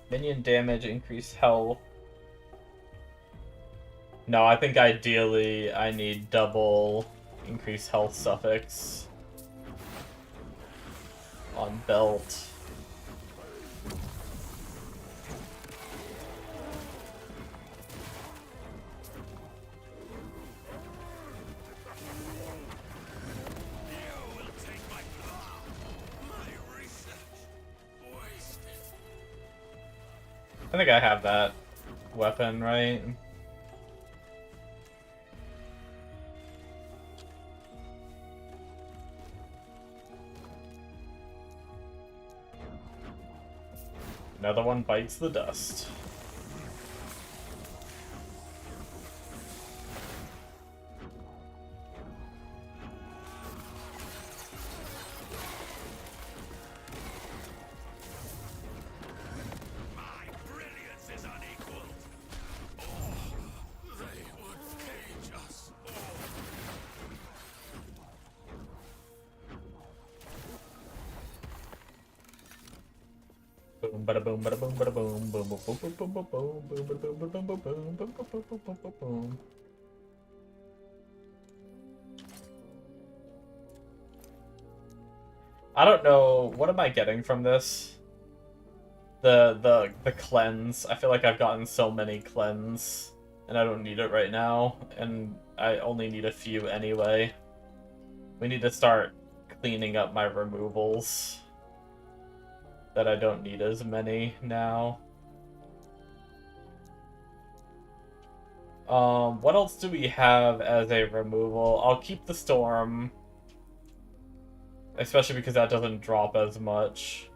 Minion damage, increase health. No, I think ideally I need double increase health suffix on belt. I think I have that weapon, right? Another one bites the dust. Boom, bada boom, bada boom, bada boom, boom, boom, boom, boom, boom, boom, boom, boom, boom, boom, boom, boom, boom, boom, boom, boom, boom, boom. I don't know. What am I getting from this? The cleanse. I feel like I've gotten so many cleanse, and I don't need it right now, and I only need a few anyway. We need to start cleaning up my removals. That I don't need as many now. What else do we have as a removal? I'll keep the storm. Especially because that doesn't drop as much.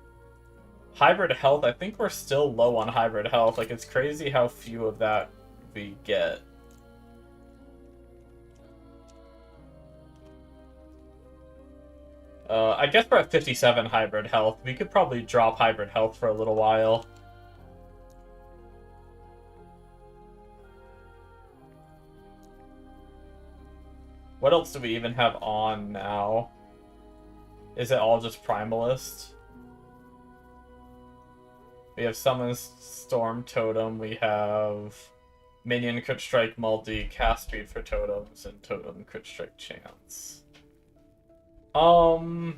Hybrid health, I think we're still low on hybrid health. Like, it's crazy how few of that we get. I guess we're at 57 hybrid health. We could probably drop hybrid health for a little while. What else do we even have on now? Is it all just Primalist? We have Summon Storm Totem. We have Minion Crit Strike Multi, Cast Speed for Totems, and Totem Crit Strike Chance. We'll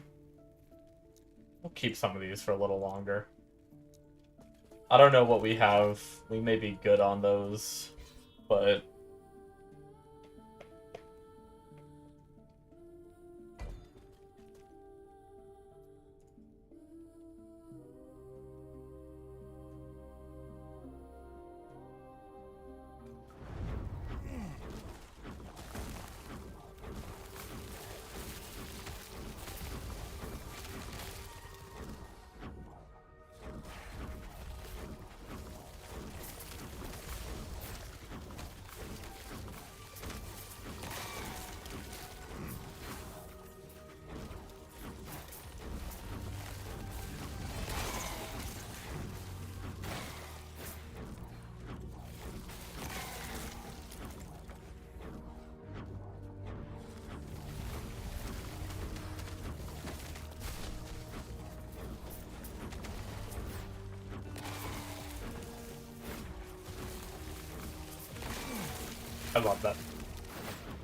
keep some of these for a little longer. I don't know what we have. We may be good on those, but... I love that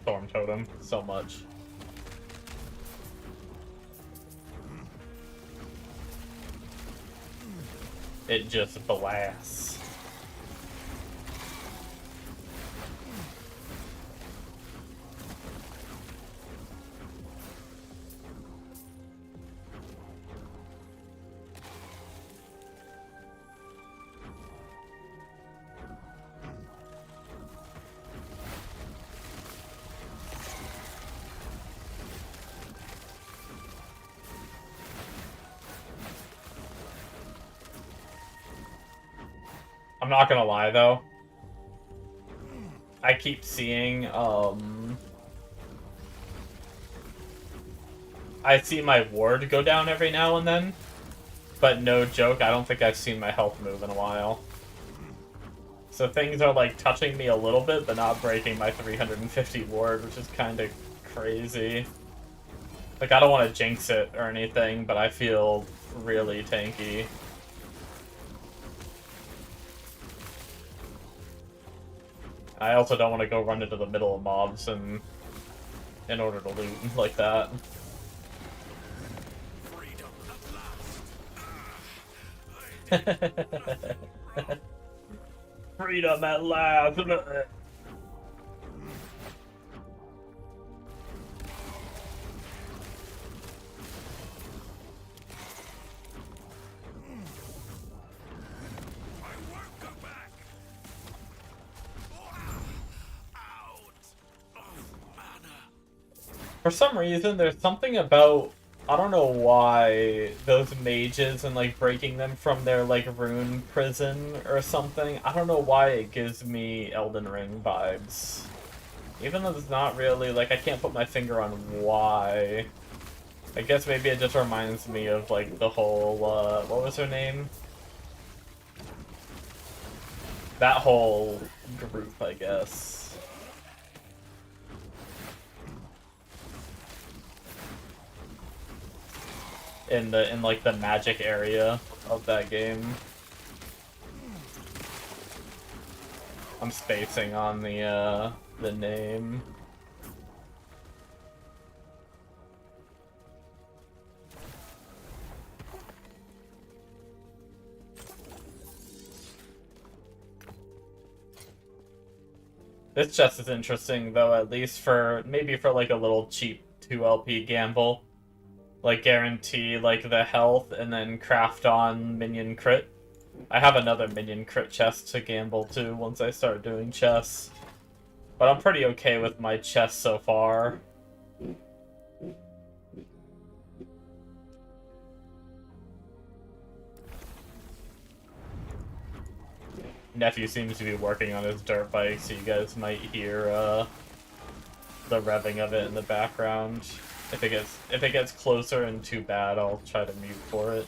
Thorn Totem so much. It just blasts. I'm not gonna lie though. I keep seeing, I see my ward go down every now and then, but no joke, I don't think I've seen my health move in a while. So things are like touching me a little bit, but not breaking my 350 ward, which is kind of crazy. Like, I don't want to jinx it or anything, but I feel really tanky. I also don't want to go run into the middle of mobs and in order to loot like that. Freedom at last. For some reason, there's something about, I don't know why, those mages and, like, breaking them from their, like, rune prison or something. I don't know why it gives me Elden Ring vibes. Even though it's not really, like, I can't put my finger on why. I guess maybe it just reminds me of, like, the whole, what was her name? That whole group, I guess. In like the magic area of that game. I'm spacing on the name. This chest is interesting though, at least for maybe for like a little cheap 2LP gamble. Like, guarantee, like, the health, and then craft on minion crit. I have another minion crit chest to gamble, too, once I start doing chests. But I'm pretty okay with my chest so far. Nephew seems to be working on his dirt bike, so you guys might hear, the revving of it in the background. If it gets closer and too bad, I'll try to mute for it.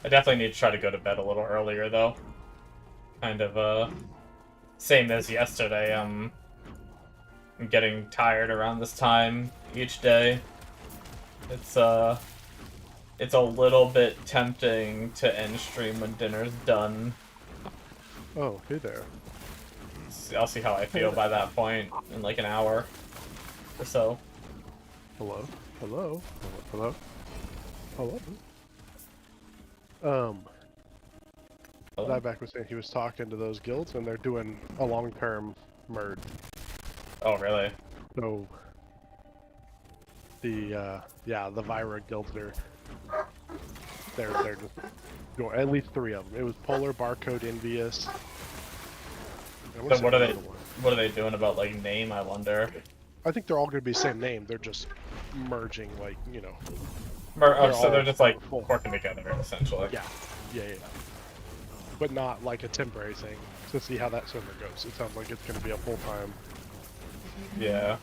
I definitely need to try to go to bed a little earlier, though. Kind of, same as yesterday. I'm getting tired around this time each day. It's a little bit tempting to end stream when dinner's done. Oh, hey there. I'll see how I feel by that point in like an hour or so. Hello? Hello? Hello? Hello? Lieback was saying he was talking to those guilds and they're doing a long-term merge. Oh, really? So, the Vira guilds, they're just going, at least 3 of them. It was Polar, Barcode, Envious. So what are they doing about, like, name, I wonder? I think they're all going to be the same name. They're just merging, like, you know. So they're just, like, working together, essentially. Yeah. But not, like, a temporary thing. To see how that server goes. It sounds like it's going to be a full-time. Yeah.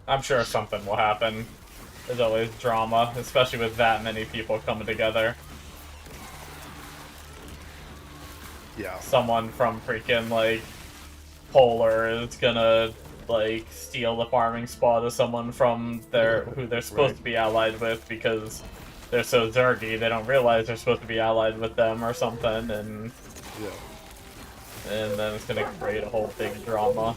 I'm sure something will happen. There's always drama, especially with that many people coming together. Yeah. Someone from freaking, like, Polar is gonna, like, steal the farming spot of someone from who they're supposed to be allied with because they're so zergy, they don't realize they're supposed to be allied with them or something, and then it's gonna create a whole big drama.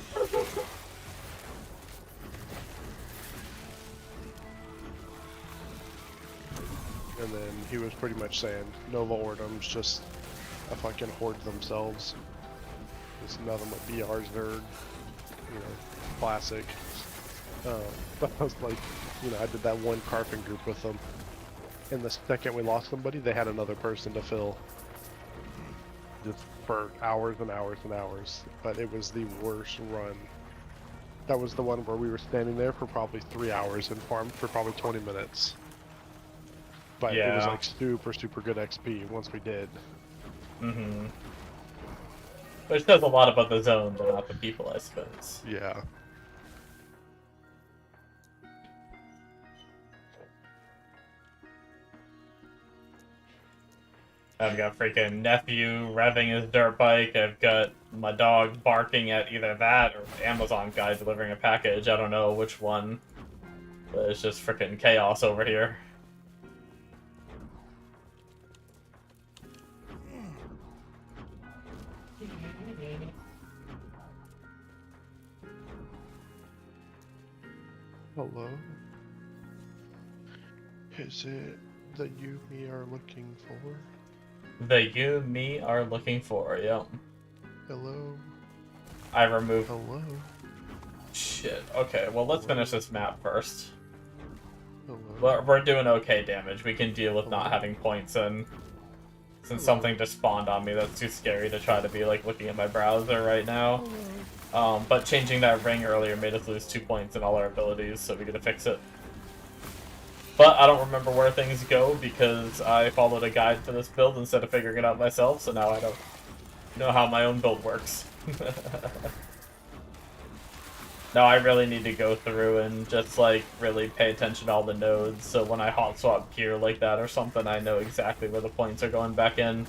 And then he was pretty much saying Nova Ordum's just a fucking horde themselves. It's nothing but BR's nerd, you know, classic. But I was like, you know, I did that one carping group with them. And the second we lost somebody, they had another person to fill. Just for hours and hours and hours. But it was the worst run. That was the one where we were standing there for probably 3 hours and farmed for probably 20 minutes. But it was like super, super good XP once we did. Mm-hmm. Which says a lot about the zone, but not the people, I suppose. Yeah. I've got freaking nephew revving his dirt bike. I've got my dog barking at either that or Amazon guy delivering a package. I don't know which one. But it's just freaking chaos over here. Hello? Is it that you, me, are looking for? The you, me are looking for, yep. Hello? I removed... Hello? Shit, okay, well let's finish this map first. Hello? We're doing okay damage. We can deal with not having points in. Since something just spawned on me, that's too scary to try to be like looking at my browser right now. But changing that ring earlier made us lose 2 points in all our abilities, so we gotta fix it. But I don't remember where things go because I followed a guide for this build instead of figuring it out myself, so now I don't know how my own build works. Now I really need to go through and just like really pay attention to all the nodes, so when I hot swap gear like that or something, I know exactly where the points are going back in.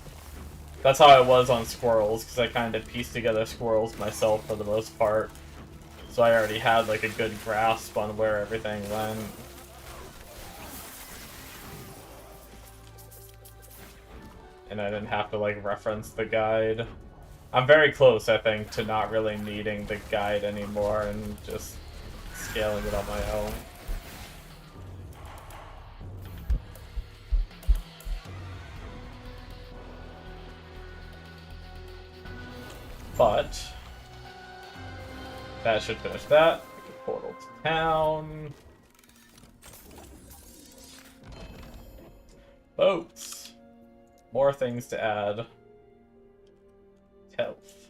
That's how I was on Squirrels, because I kind of pieced together Squirrels myself for the most part. So I already had like a good grasp on where everything went. And I didn't have to like reference the guide. I'm very close, I think, to not really needing the guide anymore and just scaling it on my own. But that should finish that. We can portal to town. Boats. More things to add. Health.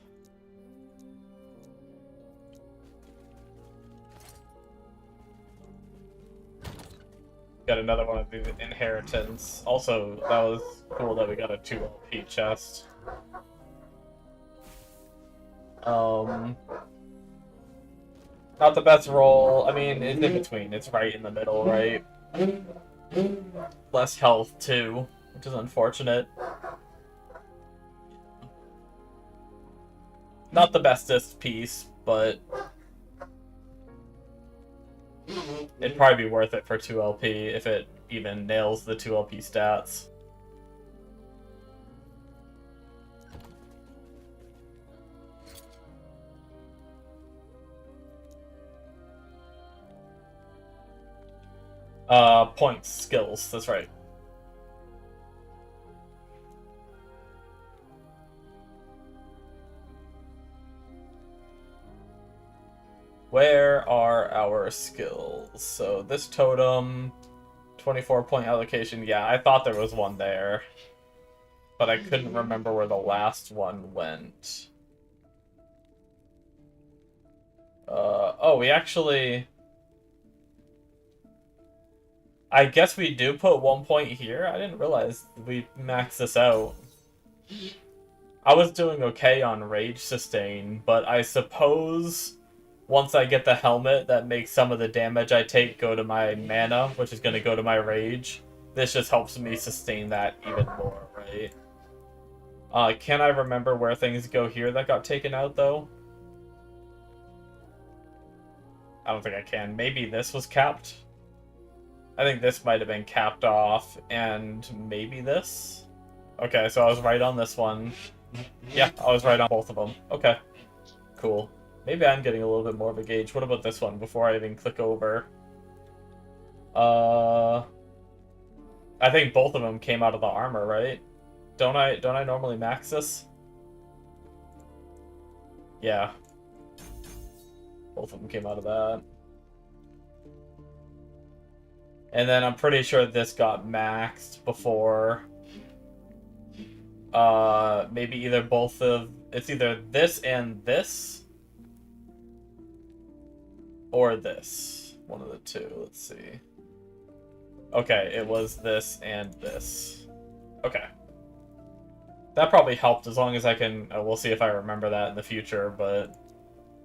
Got another one of the inheritance. Also, that was cool that we got a 2 LP chest. Not the best roll. I mean, it's in between. It's right in the middle, right? Less health, too, which is unfortunate. Not the bestest piece, but it'd probably be worth it for 2 LP if it even nails the 2 LP stats. Points, skills, that's right. Where are our skills? So this totem, 24-point allocation. Yeah, I thought there was one there, but I couldn't remember where the last one went. Oh, we actually... I guess we do put 1 point here. I didn't realize we maxed this out. I was doing okay on Rage Sustain, but I suppose once I get the helmet that makes some of the damage I take go to my mana, which is going to go to my Rage, this just helps me sustain that even more, right? Can I remember where things go here that got taken out, though? I don't think I can. Maybe this was capped? I think this might have been capped off, and maybe this? Okay, so I was right on this one. Yeah, I was right on both of them. Okay, cool. Maybe I'm getting a little bit more of a gauge. What about this one before I even click over? I think both of them came out of the armor, right? Don't I normally max this? Yeah. Both of them came out of that. And then I'm pretty sure this got maxed before. Maybe either both of... It's either this and this. Or this. One of the two. Let's see. Okay, it was this and this. Okay. That probably helped as long as I can... we'll see if I remember that in the future, but...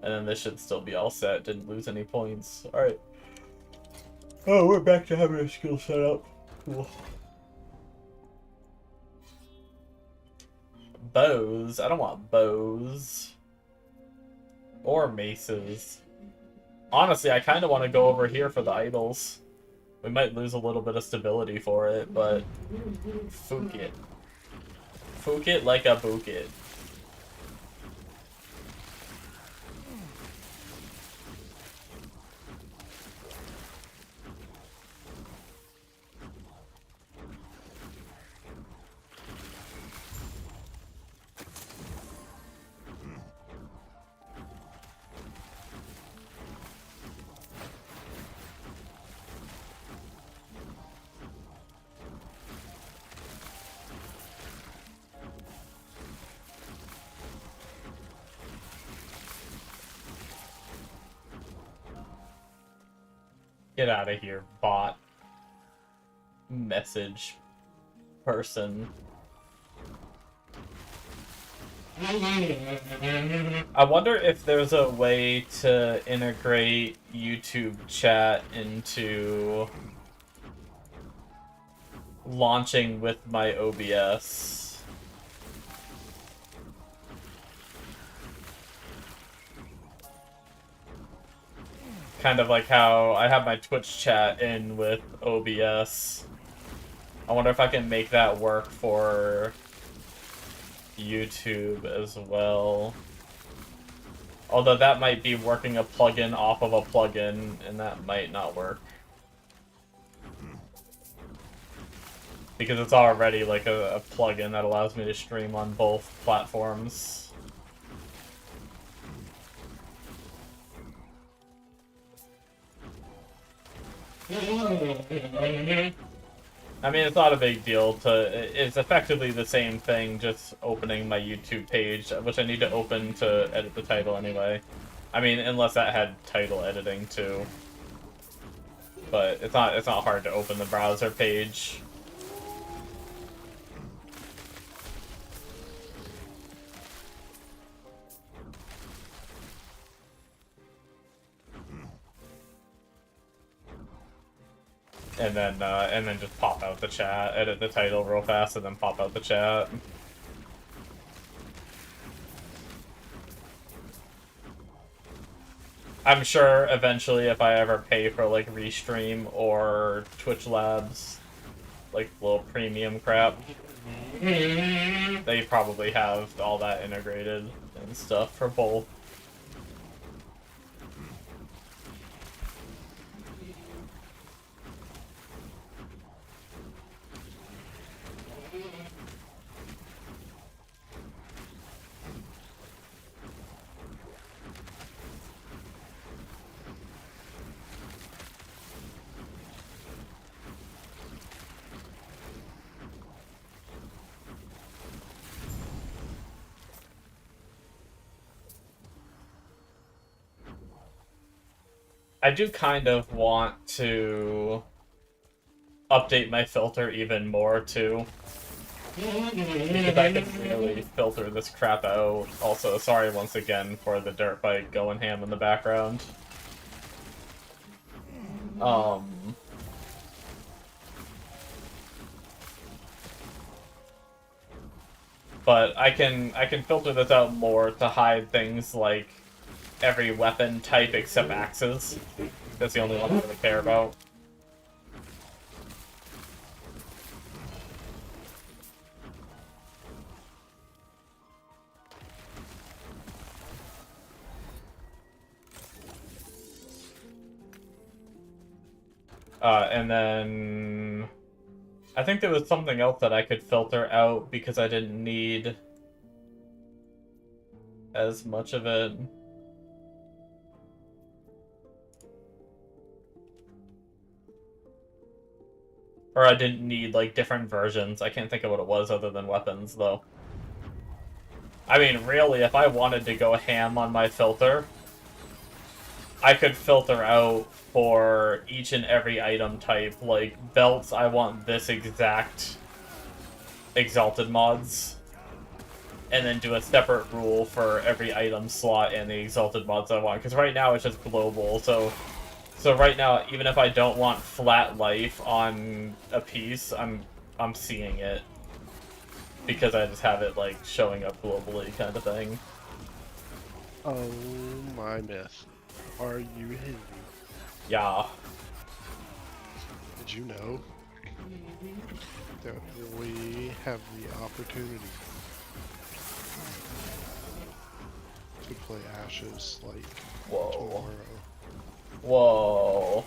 And then this should still be all set. Didn't lose any points. Alright. Oh, we're back to having a skill set up. Cool. Bows? I don't want bows. Or maces. Honestly, I kind of want to go over here for the idols. We might lose a little bit of stability for it, but... Fook it. Fook it like a book it. Get out of here, bot. Message person. I wonder if there's a way to integrate YouTube chat into launching with my OBS. Kind of like how I have my Twitch chat in with OBS. I wonder if I can make that work for YouTube as well. Although that might be working a plugin off of a plugin, and that might not work. Because it's already like a plugin that allows me to stream on both platforms. I mean, it's not a big deal it's effectively the same thing, just opening my YouTube page, which I need to open to edit the title anyway. I mean, unless that had title editing too. But it's not hard to open the browser page. and then just pop out the chat, edit the title real fast, and then pop out the chat. I'm sure eventually if I ever pay for like Restream or Twitch Labs, like little premium crap, they probably have all that integrated and stuff for both. I do kind of want to update my filter even more, too. Because I can really filter this crap out. Also, sorry once again for the dirt bike going ham in the background. But I can filter this out more to hide things like every weapon type except axes. That's the only one I really care about. And then I think there was something else that I could filter out because I didn't need as much of it. Or I didn't need, like, different versions. I can't think of what it was other than weapons, though. I mean, really, if I wanted to go ham on my filter, I could filter out for each and every item type. Like, belts, I want this exact Exalted mods. And then do a separate rule for every item slot and the Exalted mods I want. Because right now it's just global, so right now, even if I don't want flat life on a piece, I'm seeing it. Because I just have it, like, showing up globally kind of thing. Oh my myth. Are you kidding me? Yeah. Did you know that we have the opportunity to play Ashes, like, Whoa. tomorrow? Whoa.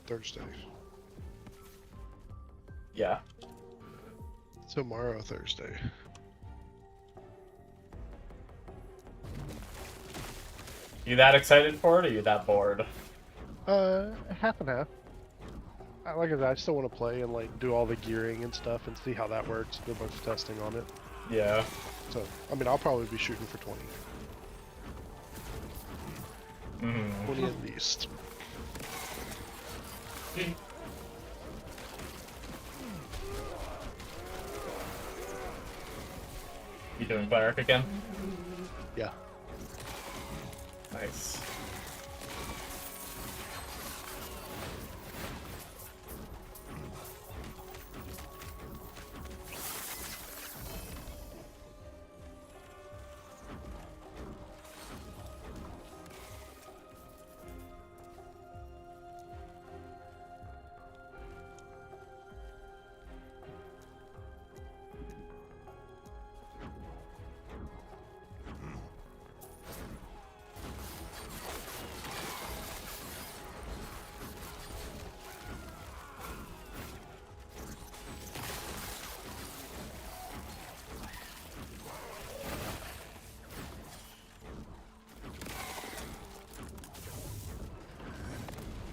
Thursday. Yeah. Tomorrow, Thursday. You that excited for it, or you that bored? Half and half. Like I said, I still want to play and like do all the gearing and stuff and see how that works. Do a bunch of testing on it. Yeah. So, I mean, I'll probably be shooting for 20. 20 at least. You doing cleric again? Yeah. Nice.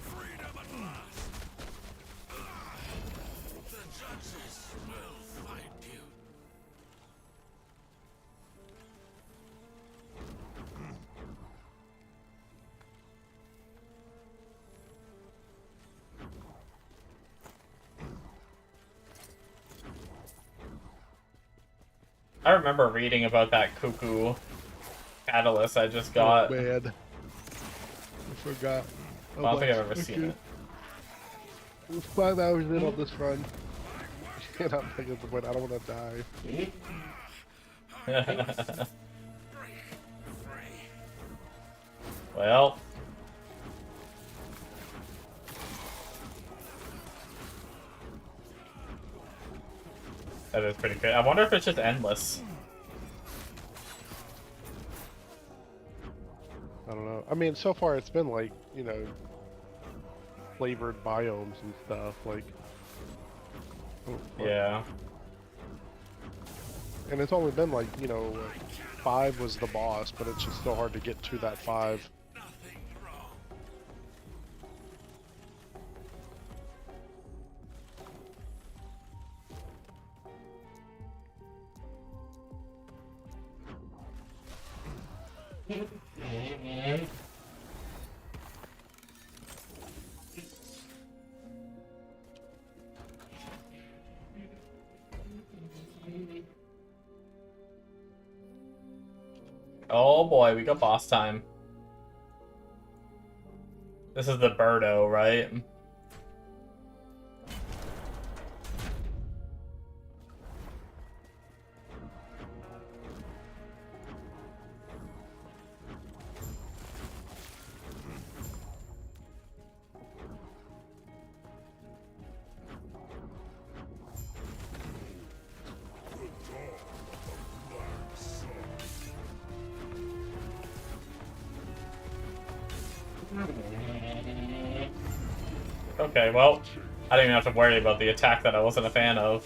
Freedom at last. The judges will find you. I remember reading about that cuckoo catalyst I just got. Oh, man. I forgot. I don't think I've ever seen it. I'm 5 hours in on this run. And I'm thinking at the point I don't want to die. Well. That is pretty good. I wonder if it's just endless. I don't know. I mean, so far it's been like, you know, flavored biomes and stuff. Like, oh, fuck. Yeah. And it's only been like, you know, like 5 was the boss, but it's just still hard to get to that 5. Nothing wrong. Oh boy, we got boss time. This is the Birdo, right? Okay, well, I didn't even have to worry about the attack that I wasn't a fan of.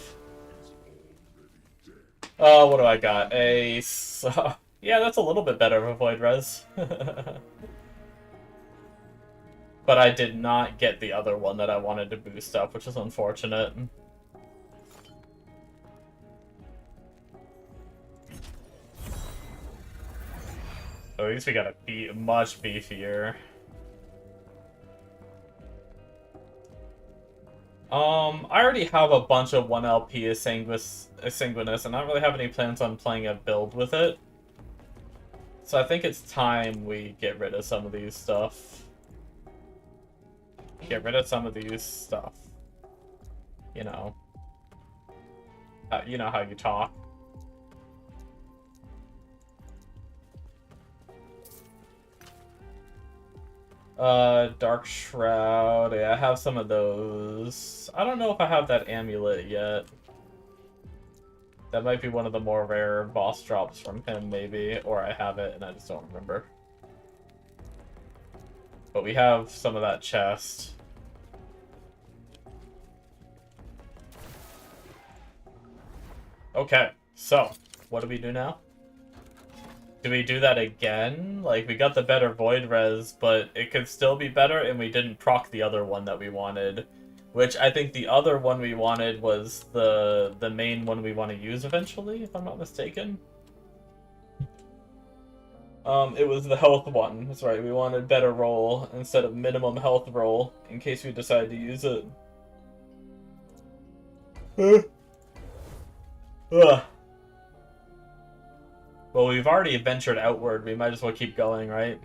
Oh, what do I got? Yeah, that's a little bit better of a Void Res. But I did not get the other one that I wanted to boost up, which is unfortunate. So at least we got a much beefier. I already have a bunch of 1LP Sanguinus, and I don't really have any plans on playing a build with it. So I think it's time we get rid of some of these stuff. Get rid of some of these stuff. You know. You know how you talk. Dark Shroud. Yeah, I have some of those. I don't know if I have that amulet yet. That might be one of the more rare boss drops from him, maybe. Or I have it and I just don't remember. But we have some of that chest. Okay, so, what do we do now? Do we do that again? Like, we got the better Void Res, but it could still be better, and we didn't proc the other one that we wanted. Which, I think the other one we wanted was the main one we want to use eventually, if I'm not mistaken. It was the health one. That's right, we wanted better roll instead of minimum health roll, in case we decide to use it. Ugh. Well, we've already ventured outward. We might as well keep going, right?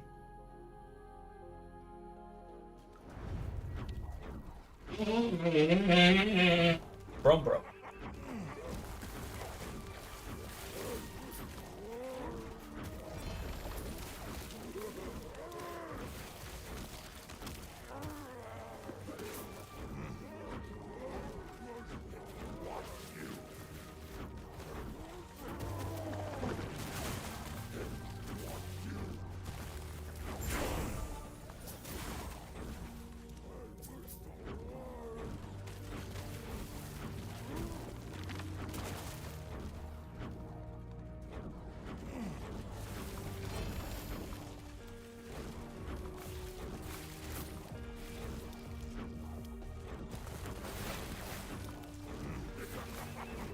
Bro.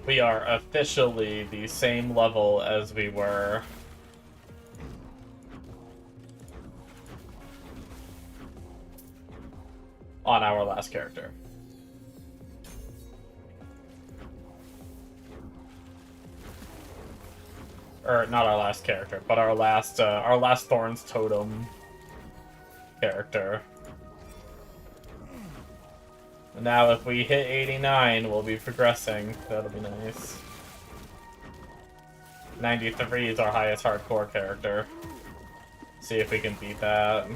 We are officially the same level as we were. On our last character. Or not our last character, but our last Thorns Totem character. Now, if we hit 89, we'll be progressing. That'll be nice. 93 is our highest hardcore character. See if we can beat that.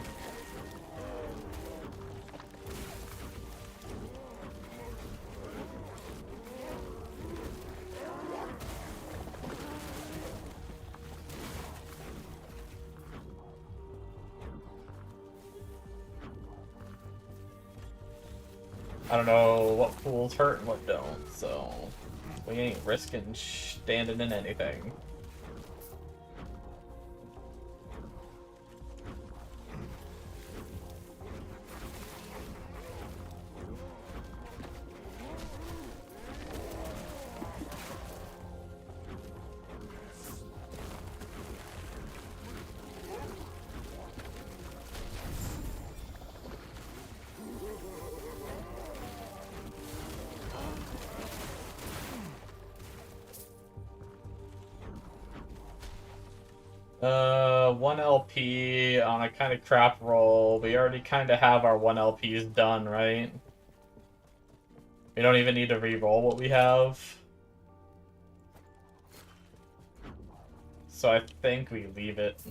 I don't know what pools hurt and what don't, so we ain't risking standing in anything. One LP on a kind of crap roll. We already kind of have our 1 LPs done, right? We don't even need to re-roll what we have. So I think we leave it.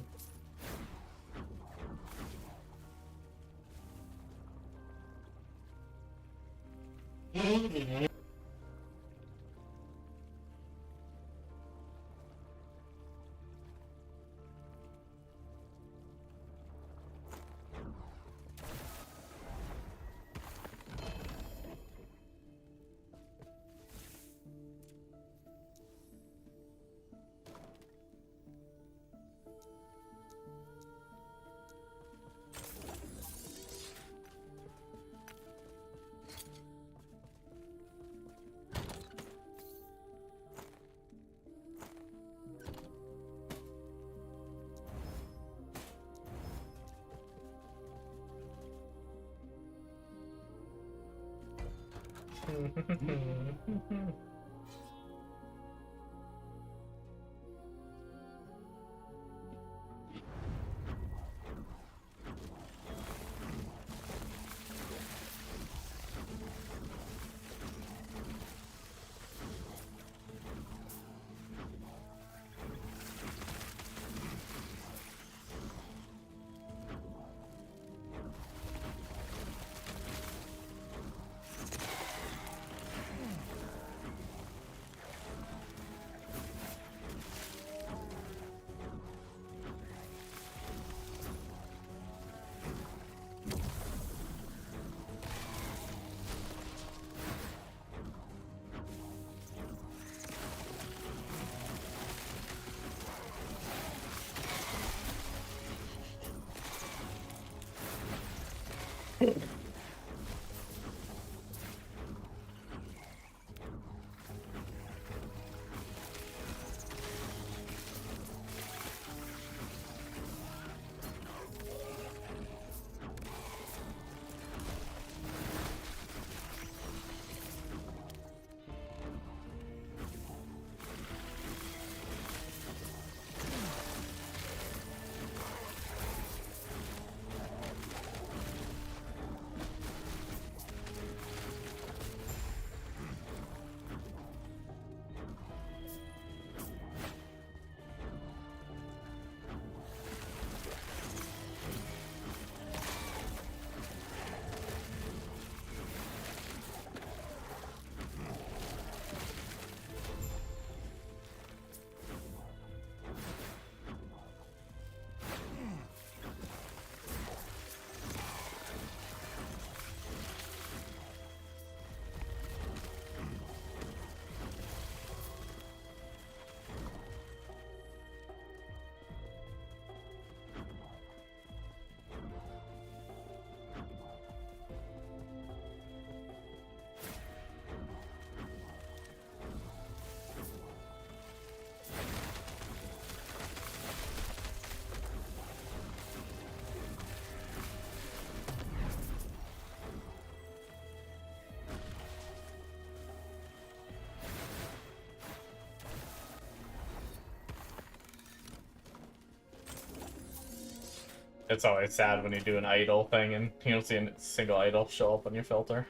It's always sad when you do an idle thing and you don't see a single idle show up on your filter.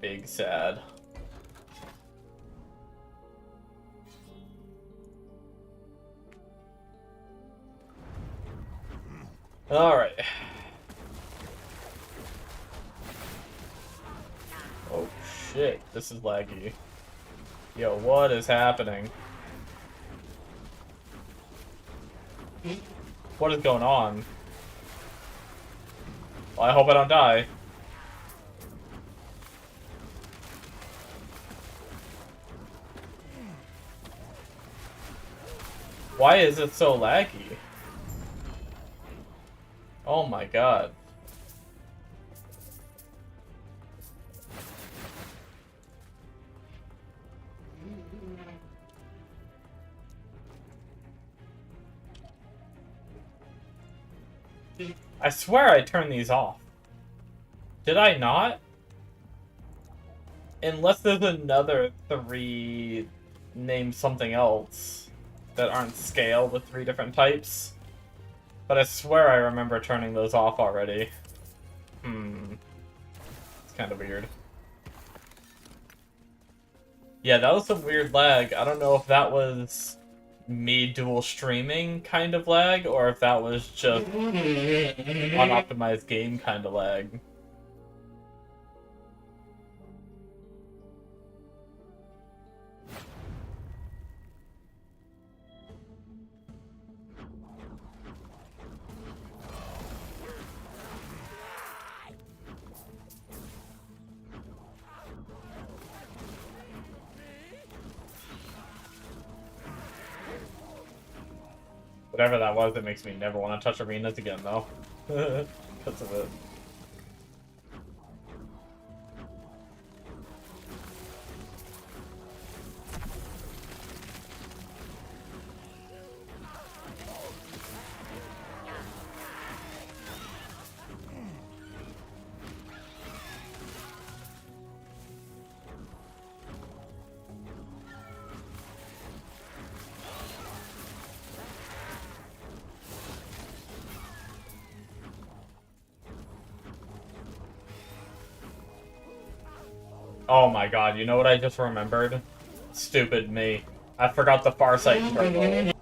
big sad. Alright. Oh shit, this is laggy. Yo, what is happening? What is going on? Well, I hope I don't die. Why is it so laggy? Oh my god. I swear I turned these off. Did I not? Unless there's another 3 named something else that aren't scale with 3 different types. But I swear I remember turning those off already. It's kind of weird. Yeah, that was some weird lag. I don't know if that was me dual streaming kind of lag, or if that was just unoptimized game kind of lag. Whatever that was, it makes me never want to touch arenas again, though. Because of it. Oh my god, you know what I just remembered? Stupid me. I forgot the Farsight turbo.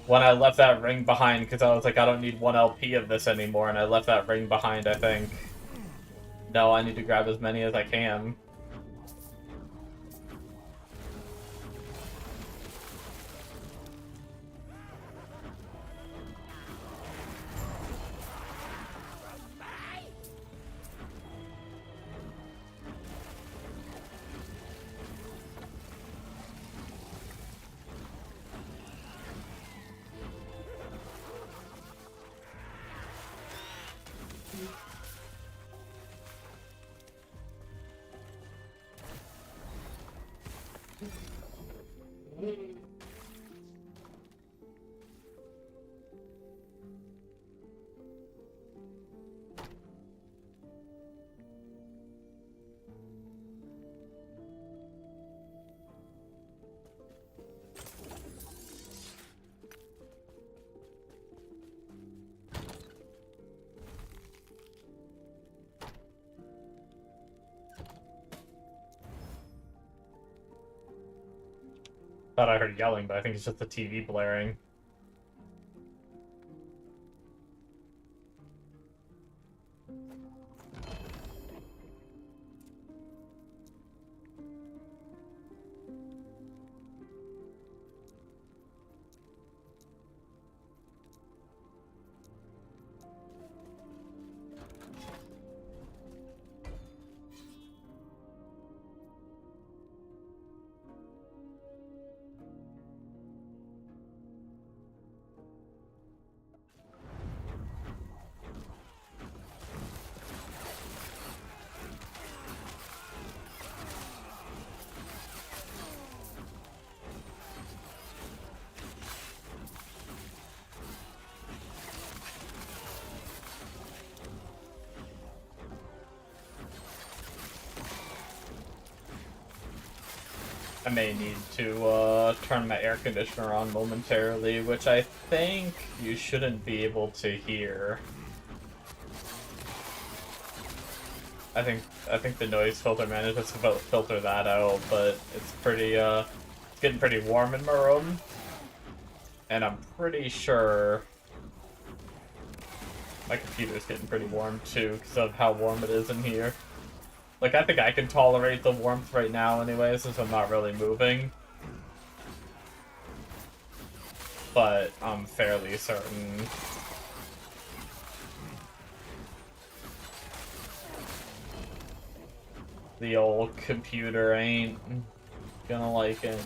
When I left that ring behind, because I was like, I don't need 1 LP of this anymore, and I left that ring behind, I think. No, I need to grab as many as I can. Thought I heard yelling, but I think it's just the TV blaring. I may need to turn my air conditioner on momentarily, which I think you shouldn't be able to hear. I think the noise filter manages to filter that out, but it's pretty it's getting pretty warm in my room. And I'm pretty sure my computer's getting pretty warm too because of how warm it is in here. Like, I think I can tolerate the warmth right now anyway, since I'm not really moving. But I'm fairly certain. The old computer ain't gonna like it.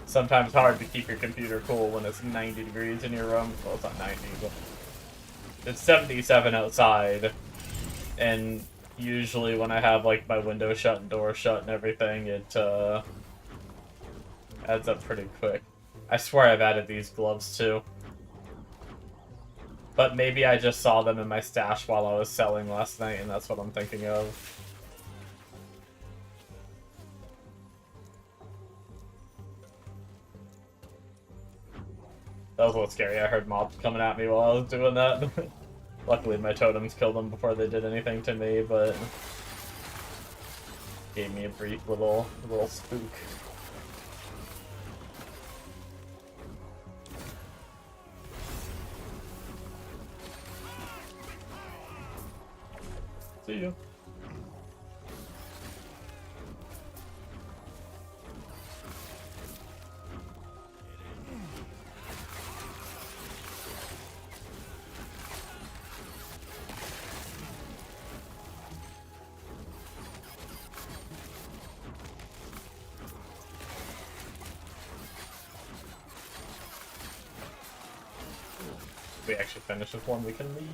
Sometimes hard to keep your computer cool when it's 90 degrees in your room. Well, it's not 90, but it's 77 outside. And usually when I have like my window shut and door shut and everything, it adds up pretty quick. I swear I've added these gloves too. But maybe I just saw them in my stash while I was selling last night and that's what I'm thinking of. That was a little scary. I heard mobs coming at me while I was doing that. Luckily, my totems killed them before they did anything to me, but gave me a brief little spook. See you. We actually finish this one, we can leave.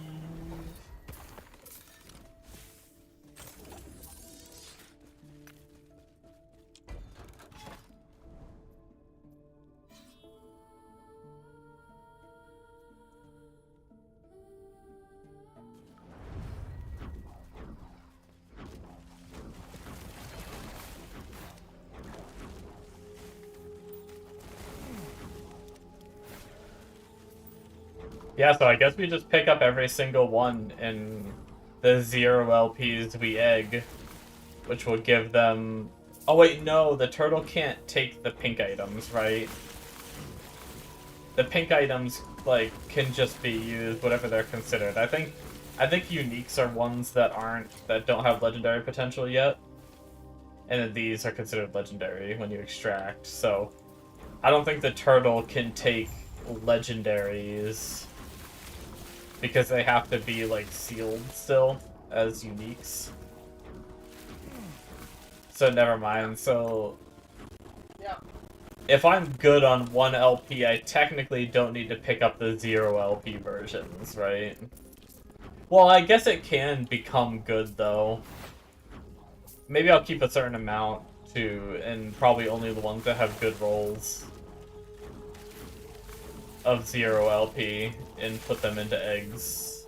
Yeah, so I guess we just pick up every single one in the 0 LPs we egg, which will give them... Oh wait, no, the turtle can't take the pink items, right? The pink items, like, can just be used, whatever they're considered. I think uniques are ones that don't have legendary potential yet. And then these are considered legendary when you extract, so... I don't think the turtle can take legendaries because they have to be, like, sealed still as uniques. So never mind, so... Yeah. If I'm good on 1 LP, I technically don't need to pick up the 0 LP versions, right? Well, I guess it can become good, though. Maybe I'll keep a certain amount, too, and probably only the ones that have good rolls of 0 LP and put them into eggs.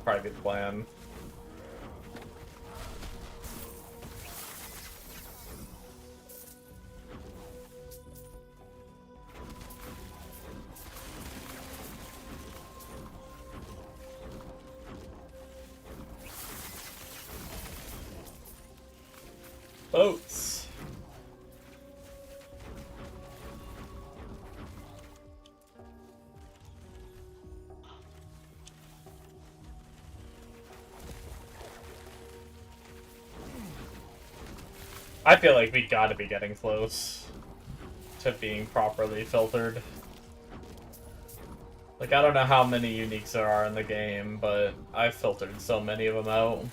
Private plan. Boats. I feel like we gotta be getting close to being properly filtered. Like, I don't know how many uniques there are in the game, but I've filtered so many of them out.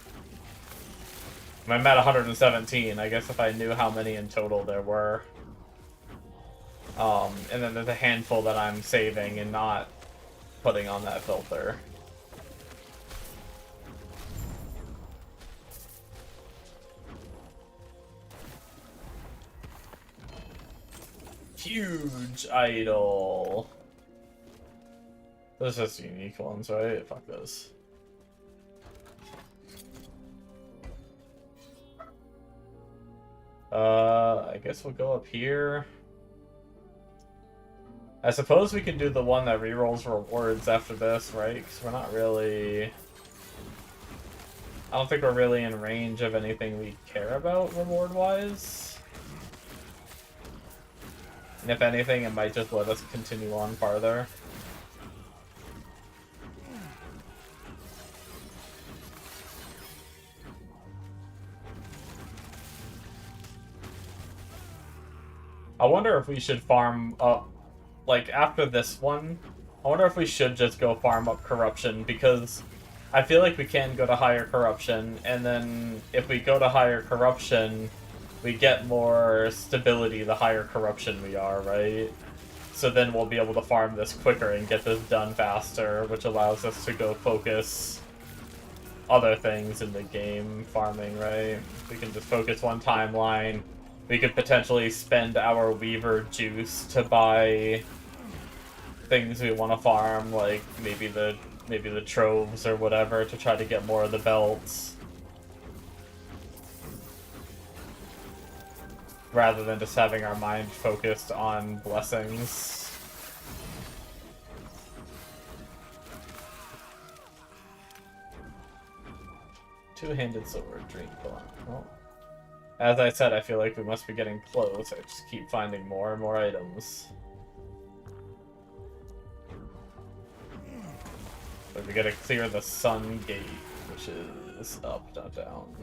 I'm at 117, I guess if I knew how many in total there were. And then there's a handful that I'm saving and not putting on that filter. Huge idol. Those are just unique ones, right? Fuck this. I guess we'll go up here. I suppose we could do the one that rerolls rewards after this, right? Because we're not really... I don't think we're really in range of anything we care about reward-wise. And if anything, it might just let us continue on farther. I wonder if we should farm up, like, after this one, I wonder if we should just go farm up corruption, because I feel like we can go to higher corruption, and then if we go to higher corruption, we get more stability the higher corruption we are, right? So then we'll be able to farm this quicker and get this done faster, which allows us to go focus other things in the game, farming, right? We can just focus one timeline. We could potentially spend our Weaver juice to buy things we want to farm, like maybe the troves or whatever, to try to get more of the belts. Rather than just having our mind focused on blessings. Two-handed sword, drink one. Well, as I said, I feel like we must be getting close. I just keep finding more and more items. But we gotta clear the sun gate, which is up, not down.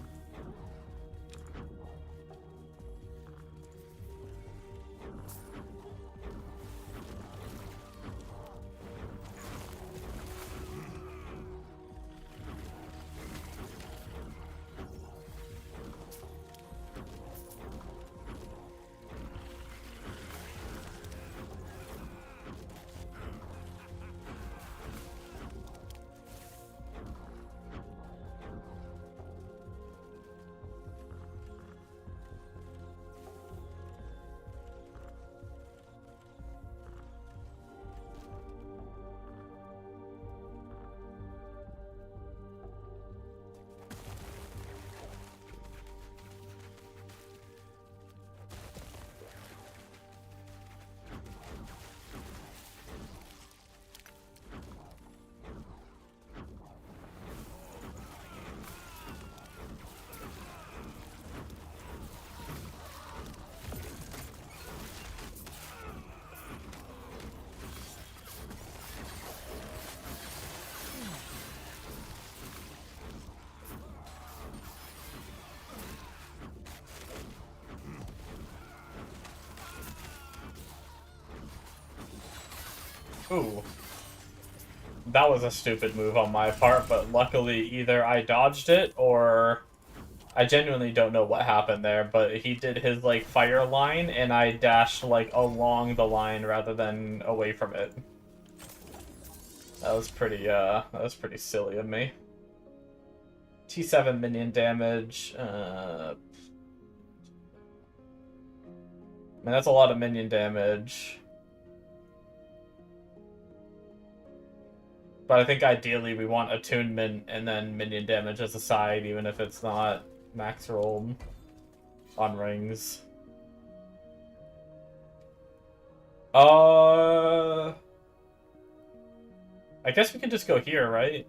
Ooh. That was a stupid move on my part, but luckily either I dodged it or... I genuinely don't know what happened there, but he did his, like, fire line, and I dashed, like, along the line rather than away from it. That was pretty silly of me. T7 minion damage, Man, that's a lot of minion damage. But I think ideally we want attunement and then minion damage as a side, even if it's not max rolled on rings. I guess we can just go here, right?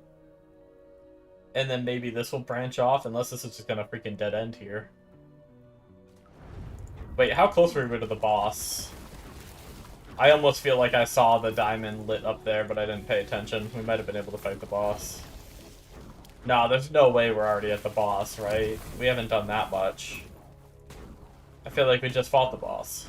And then maybe this will branch off, unless this is just gonna freaking dead end here. Wait, how close were we to the boss? I almost feel like I saw the diamond lit up there, but I didn't pay attention. We might have been able to fight the boss. No, there's no way we're already at the boss, right? We haven't done that much. I feel like we just fought the boss.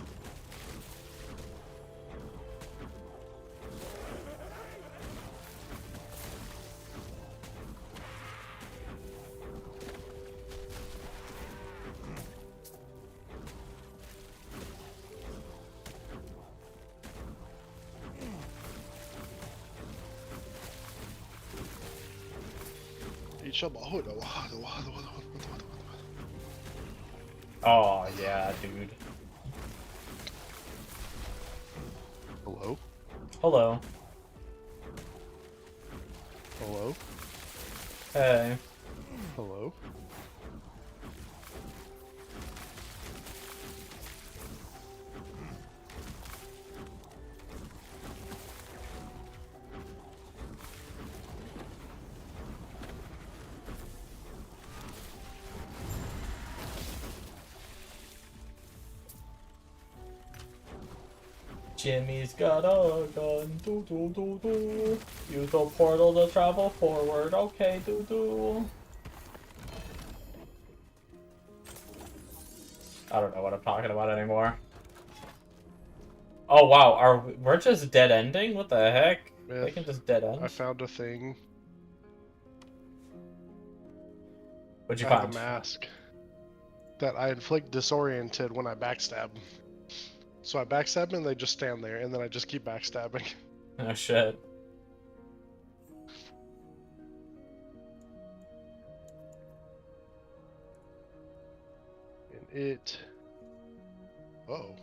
Oh, yeah, dude. Hello? Hello. Hello? Hey. Hello? Jimmy's got a gun. Do do do do. Use the portal to travel forward. Okay, do do. I don't know what I'm talking about anymore. Oh wow, we're just dead ending? What the heck? Yeah, They can just dead I end. found a thing. What'd you I have a find? mask that I inflict disoriented when I backstab. So I backstab them and they just stand there, and then I just keep backstabbing. Oh shit. And it... Oh.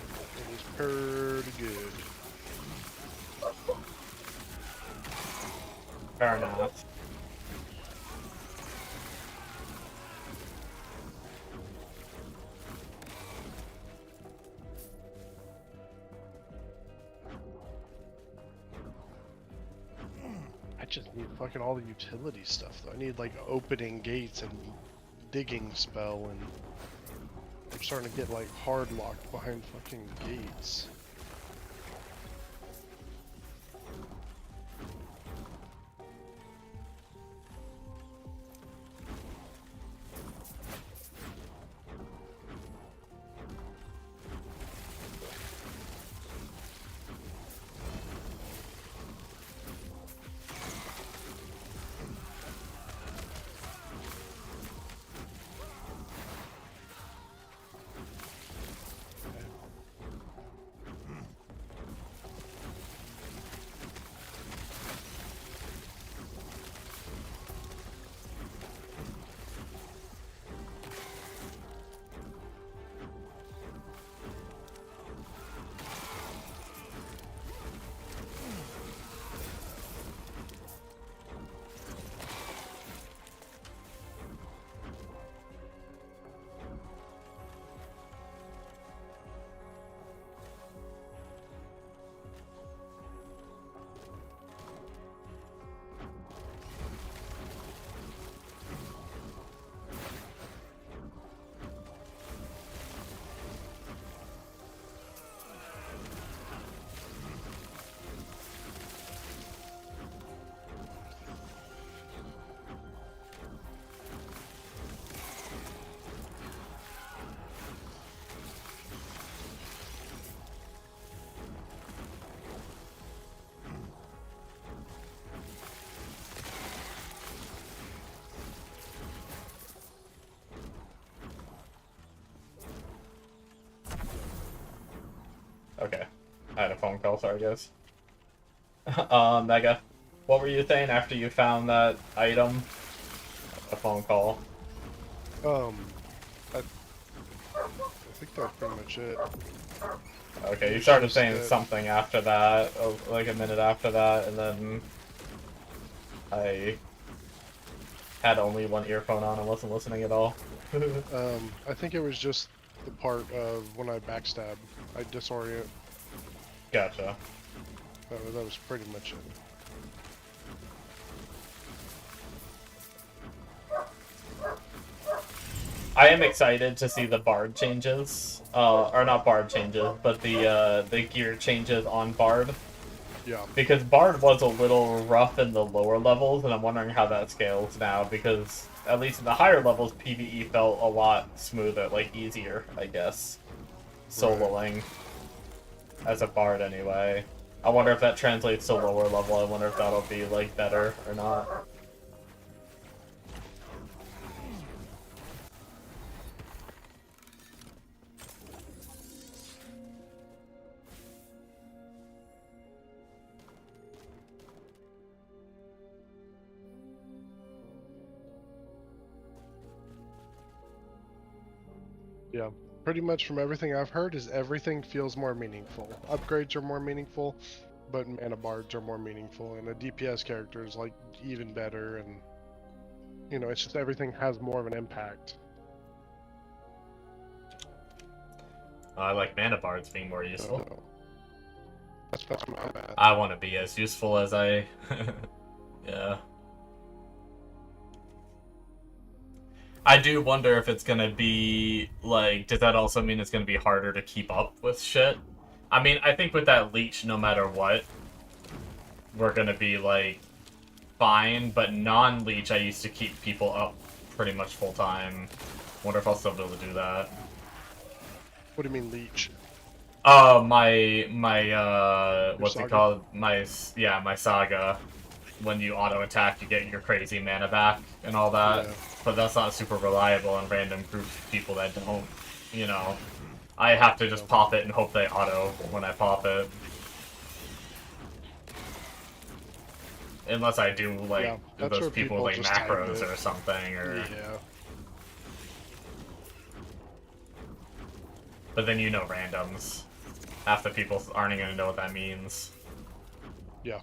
It is pretty good. Fair enough. I just need fucking all the utility stuff, though. I need, like, opening gates and digging spell, and I'm starting to get, like, hard locked behind fucking gates. Okay. I had a phone call, sorry guys. Mega, what were you saying after you found that item? A phone call. I think that's pretty much it. Okay, you It's started just saying that- something after that, like a minute after that, and then I had only one earphone on and wasn't listening at all. I think it was just the part of when I backstab. I disorient. Gotcha. That was pretty much it. I am excited to see the Bard changes, or not Bard changes, but the gear changes on Bard. Yeah. Because Bard was a little rough in the lower levels, and I'm wondering how that scales now, because at least in the higher levels, PvE felt a lot smoother, like easier, I guess. Soloing. As a Bard, anyway. I wonder if that translates to lower level, I wonder if that'll be, like, better or not. Yeah. Pretty much from everything I've heard is everything feels more meaningful. Upgrades are more meaningful, but mana bards are more meaningful, and a DPS character is like even better, and you know, it's just everything has more of an impact. I like mana bards being more useful. So, that's where I'm at. I want to be as useful as I... yeah. I do wonder if it's gonna be, like, does that also mean it's gonna be harder to keep up with shit? I mean, I think with that leech, no matter what, we're gonna be, like, fine, but non-leech, I used to keep people up pretty much full-time. Wonder if I'll still be able to do that. What do you mean leech? What's it called? My saga. When you auto-attack, you get your crazy mana back and all that. Yeah. But that's not super reliable on random groups of people that don't, you know. I have to just pop it and hope they auto when I pop it. Unless I do, like, those people like macros or something, or... Yeah. But then you know randoms. Half the people aren't gonna know what that means. Yeah.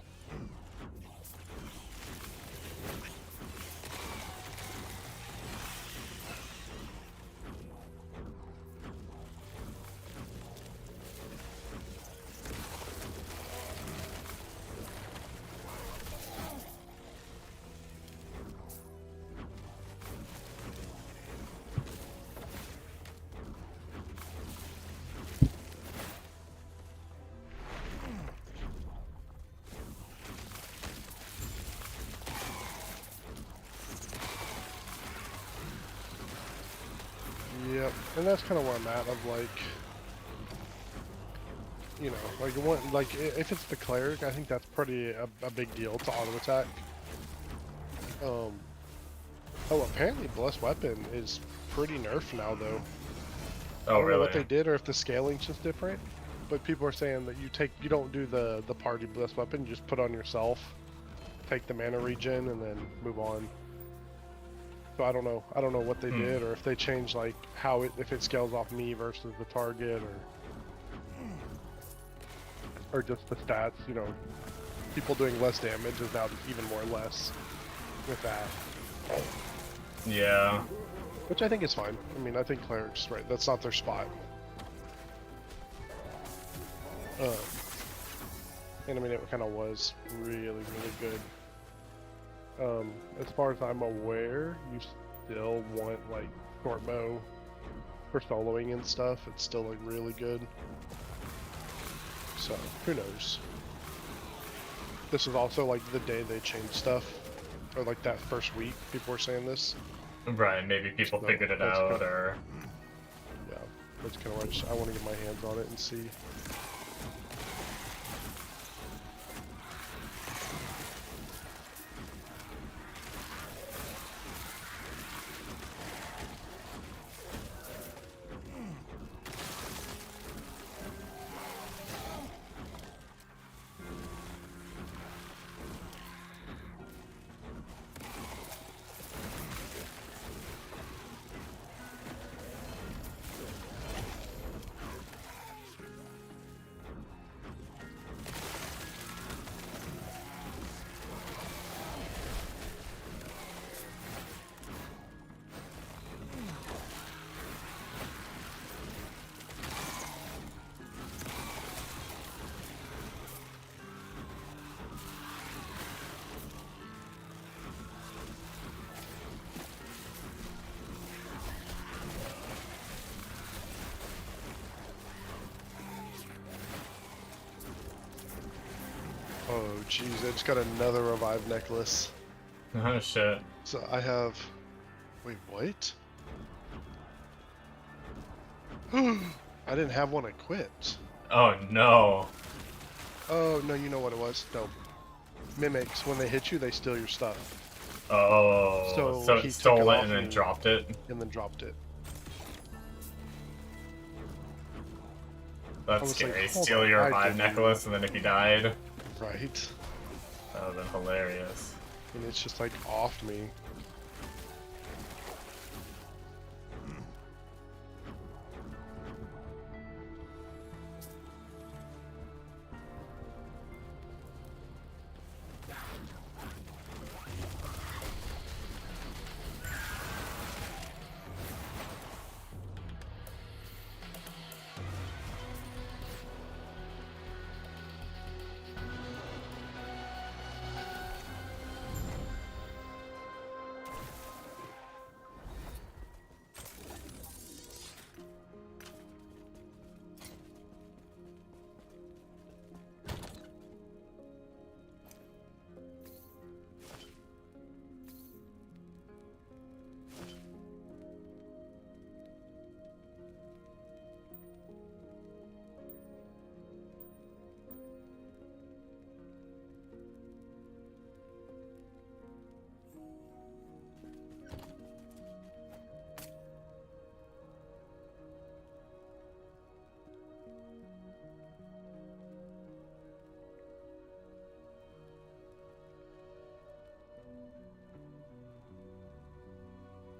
Yep, and that's kind of where I'm at. Of like, you know, like if it's the cleric, I think that's pretty a big deal to auto attack. Oh, apparently blessed weapon is pretty nerfed now though. Oh, I don't really? know what they did or if the scaling's just different, but people are saying that you don't do the party blessed weapon, you just put on yourself, take the mana regen, and then move on. So I don't know what they did, or if they changed like how if it scales off me versus the target, or just the stats. You know, people doing less damage is now even more less with that. Yeah. Which I think is fine. I mean, I think clerics, right? That's not their spot. And I mean, it kind of was really good. As far as I'm aware, you still want like short bow for soloing and stuff. It's still like really good. So who knows? This is also like the day they changed stuff, or like that first week. People were saying this. Right, maybe people So figured it out, or... Yeah, that's kind of why I want to get my hands on it and see. Oh jeez, I just got another revive necklace. Oh shit. So I have... Wait, what? I didn't have one equipped. Oh no. Oh, no, you know what it was? No. Mimics, when they hit you, they steal your stuff. Oh, so he it took stole it off and then me dropped it? And then dropped it. That's was like, scary. hold Steal on, your I revive didn't- necklace, and then if you died, Right. that would've been hilarious. And it's just like off me.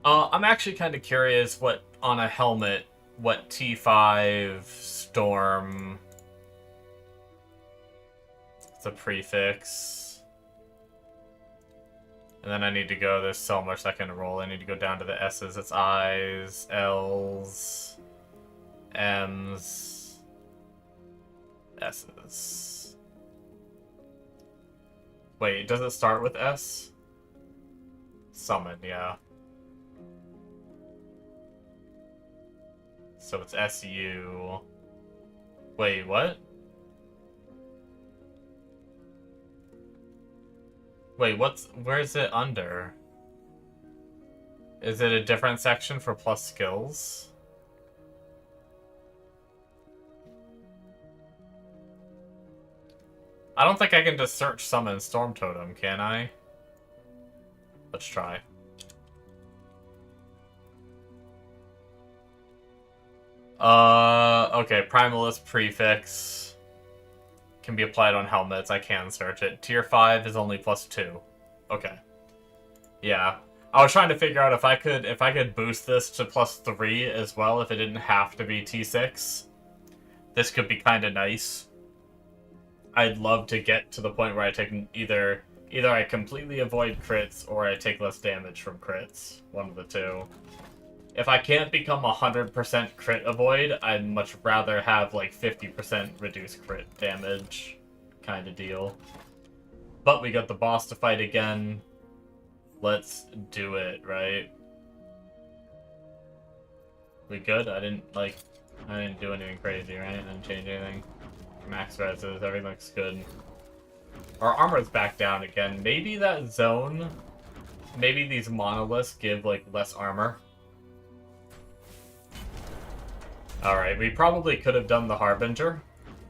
I'm actually kind of curious what, on a helmet, what T5 Storm... It's a prefix. And then I need to go, there's so much I can roll. I need to go down to the S's. It's I's, L's, M's, S's. Wait, does it start with S? Summon, yeah. So it's SU. Wait, what? Wait, where's it under? Is it a different section for plus skills? I don't think I can just search summon Storm Totem, can I? Let's try. Okay, Primalist prefix can be applied on helmets. I can search it. Tier 5 is only +2. Okay. Yeah. I was trying to figure out if I could boost this to +3 as well, if it didn't have to be T6. This could be kind of nice. I'd love to get to the point where I take either I completely avoid crits or I take less damage from crits. One of the two. If I can't become 100% crit avoid, I'd much rather have like 50% reduced crit damage kind of deal. But we got the boss to fight again. Let's do it, right? We good? I didn't do anything crazy, right? I didn't change anything. Max reses, everything looks good. Our armor's back down again. Maybe that zone, maybe these monoliths give like less armor. Alright, we probably could have done the Harbinger,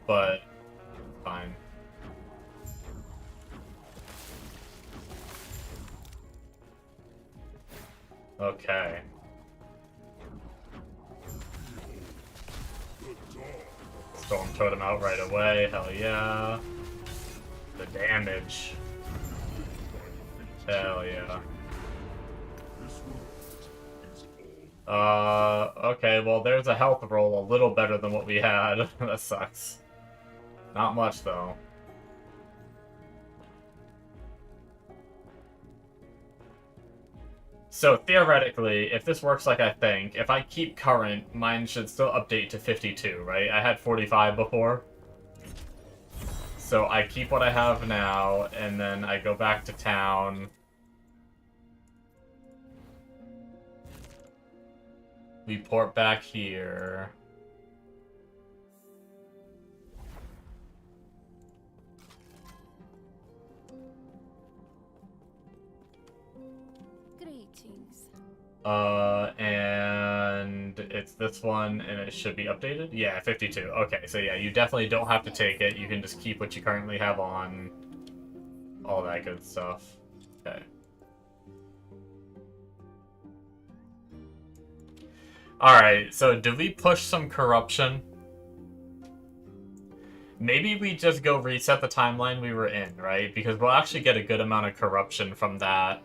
but fine. Okay. Storm Totem out right away, hell yeah. The damage. Hell yeah. Okay, well there's a health roll a little better than what we had. That sucks. Not much though. So theoretically, if this works like I think, if I keep current, mine should still update to 52, right? I had 45 before. So I keep what I have now, and then I go back to town. We port back here. Greetings. And it's this one, and it should be updated? Yeah, 52. Okay, so yeah, you definitely don't have to take it. You can just keep what you currently have on. All that good stuff. Okay. Alright, so do we push some corruption? Maybe we just go reset the timeline we were in, right? Because we'll actually get a good amount of corruption from that.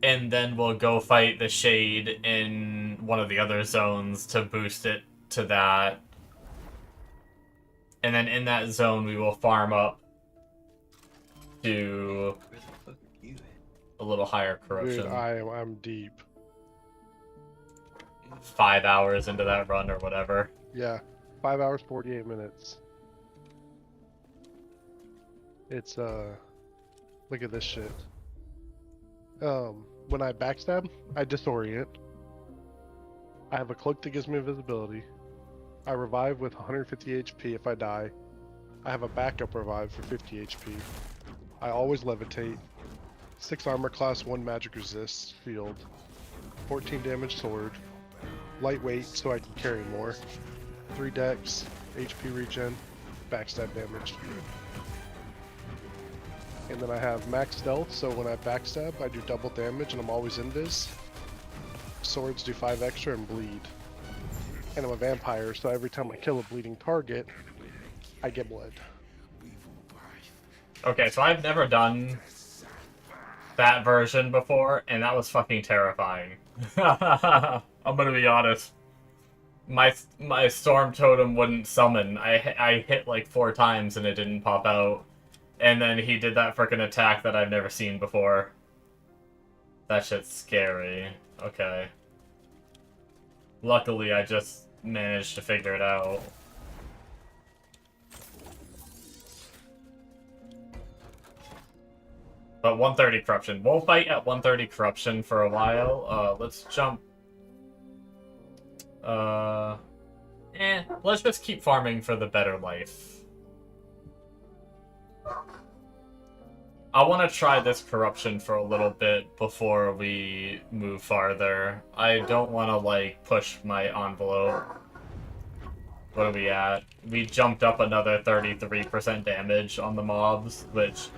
And then we'll go fight the Shade in one of the other zones to boost it to that. And then in that zone we will farm up to a little higher corruption. Dude, I'm deep. 5 hours into that run or whatever. Yeah, 5 hours 48 minutes. It's look at this shit. When I backstab, I disorient. I have a cloak that gives me invisibility. I revive with 150 HP if I die. I have a backup revive for 50 HP. I always levitate. 6 armor class, 1 magic resist field. 14 damage sword. Lightweight so I can carry more. 3 dex, HP regen, backstab damage. And then I have max stealth, so when I backstab, I do double damage and I'm always invis. Swords do 5 extra and bleed. And I'm a vampire, so every time I kill a bleeding target, I get blood. Okay, so I've never done that version before, and that was fucking terrifying. I'm gonna be honest. My storm totem wouldn't summon. I hit like 4 times and it didn't pop out. And then he did that frickin' attack that I've never seen before. That shit's scary. Okay. Luckily, I just managed to figure it out. But 130 corruption. We'll fight at 130 corruption for a while. Let's jump. Let's just keep farming for the better life. I want to try this corruption for a little bit before we move farther. I don't want to, like, push my envelope. What are we at? We jumped up another 33% damage on the mobs, which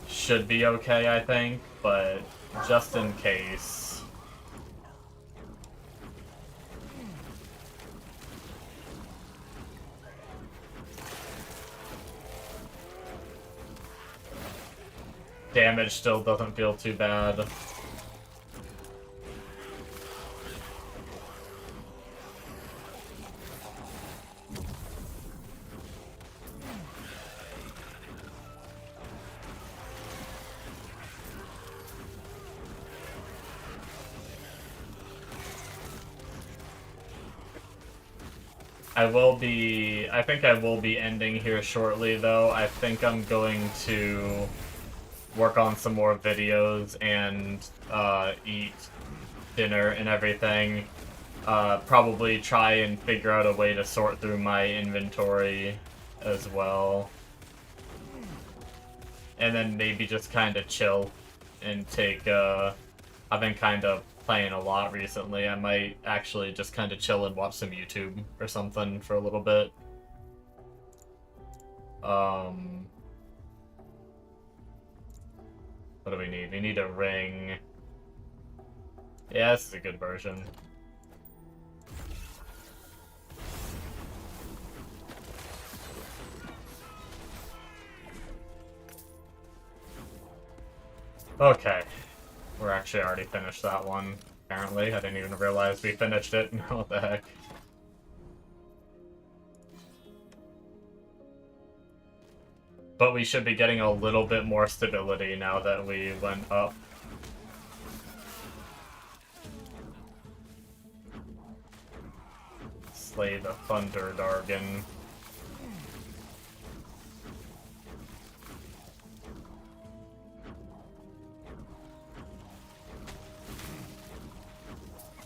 should be okay, I think, but just in case. Damage still doesn't feel too bad. I think I will be ending here shortly, though. I think I'm going to work on some more videos and eat dinner and everything. Probably try and figure out a way to sort through my inventory as well. And then maybe just kind of chill and take, I've been kind of playing a lot recently. I might actually just kind of chill and watch some YouTube or something for a little bit. What do we need? We need a ring. Yeah, this is a good version. Okay. We're actually already finished that one, apparently. I didn't even realize we finished it. What the heck? But we should be getting a little bit more stability now that we went up. Slay the Thunder Dargon.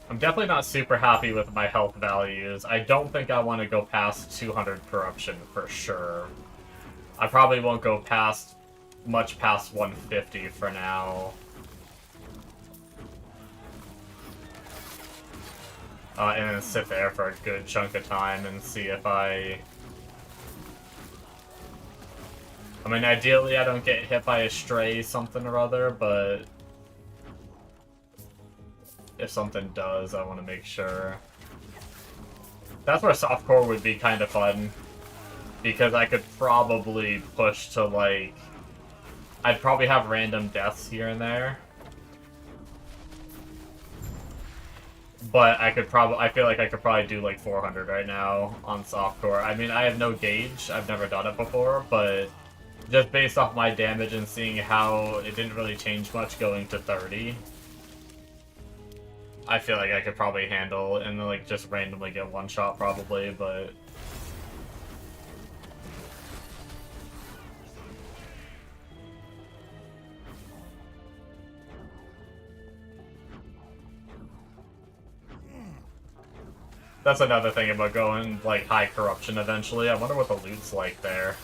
I'm definitely not super happy with my health values. I don't think I want to go past 200 corruption for sure. I probably won't go much past 150 for now. And then sit there for a good chunk of time and see if I mean, ideally I don't get hit by a stray something or other, but if something does, I want to make sure. That's where softcore would be kind of fun. Because I could probably push to, like... I'd probably have random deaths here and there. But I feel like I could probably do, like, 400 right now on softcore. I mean, I have no gauge. I've never done it before, but... Just based off my damage and seeing how it didn't really change much going to 30... I feel like I could probably handle and then, like, just randomly get one shot probably, but... That's another thing about going, like, high corruption eventually. I wonder what the loot's like there.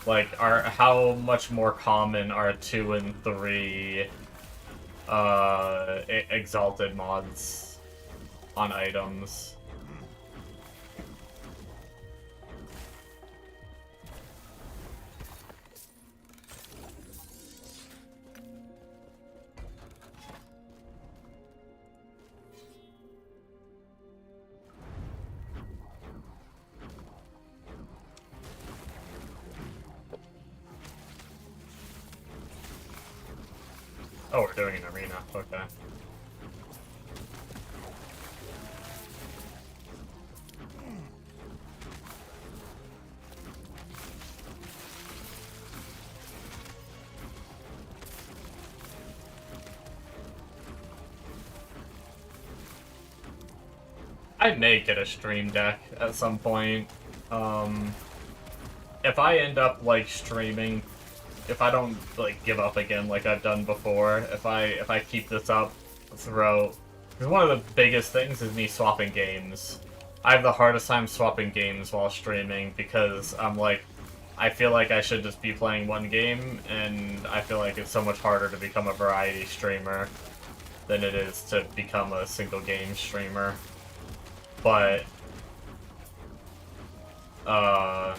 Like, how much more common are 2 and 3... exalted mods on items. Oh, we're doing an arena. Okay. I may get a stream deck at some point. If I end up like streaming, if I don't like give up again like I've done before, if I keep this up throughout, because one of the biggest things is me swapping games. I have the hardest time swapping games while streaming because I'm like, I feel like I should just be playing one game, and I feel like it's so much harder to become a variety streamer than it is to become a single game streamer. But I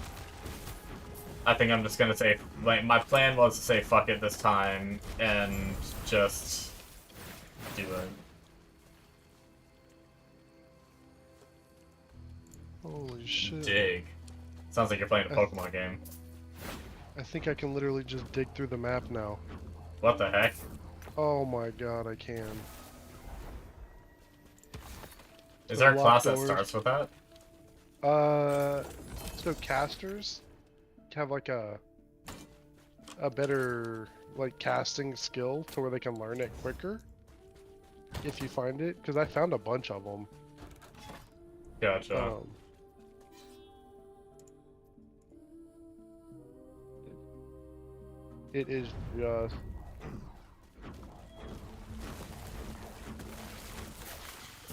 think I'm just gonna say, like, my plan was to say fuck it this time and just do it. Holy shit. Dig. Sounds like you're playing a Pokemon game. I think I can literally just dig through the map now. What the heck? Oh my god, I can. Is there a class doors. that starts with that? So casters have like a better like casting skill to where they can learn it quicker if you find it, because I found a bunch of them. Gotcha. It is just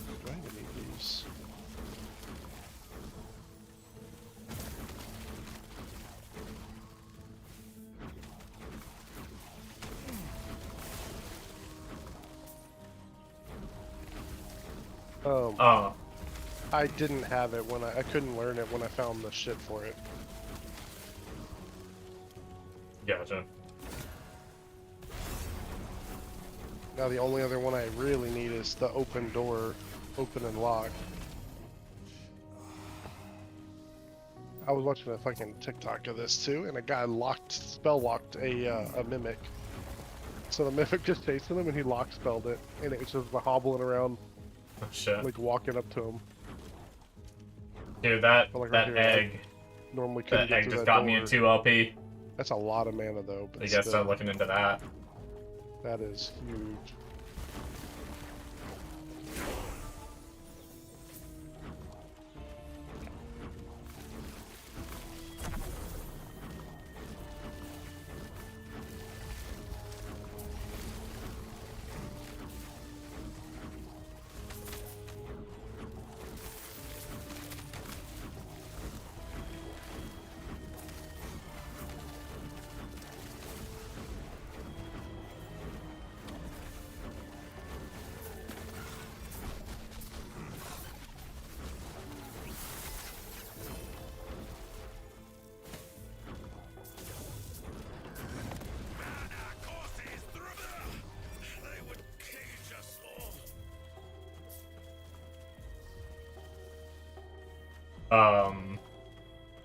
do I have any of these? I didn't have it when I couldn't learn it when I found the shit for it. Gotcha. Now the only other one I really need is the open door, open and lock. I was watching a fucking TikTok of this too, and a guy spell locked a mimic. So the mimic just chasing him, and he lock spelled it, and it was just hobbling around, Oh, shit. like walking up to him. Dude, that Like that right here, egg, Normally couldn't that get egg through just that got door. me in 2 LP. That's a lot of mana though. But You guys still, start looking into that. that is huge. They would cage us all.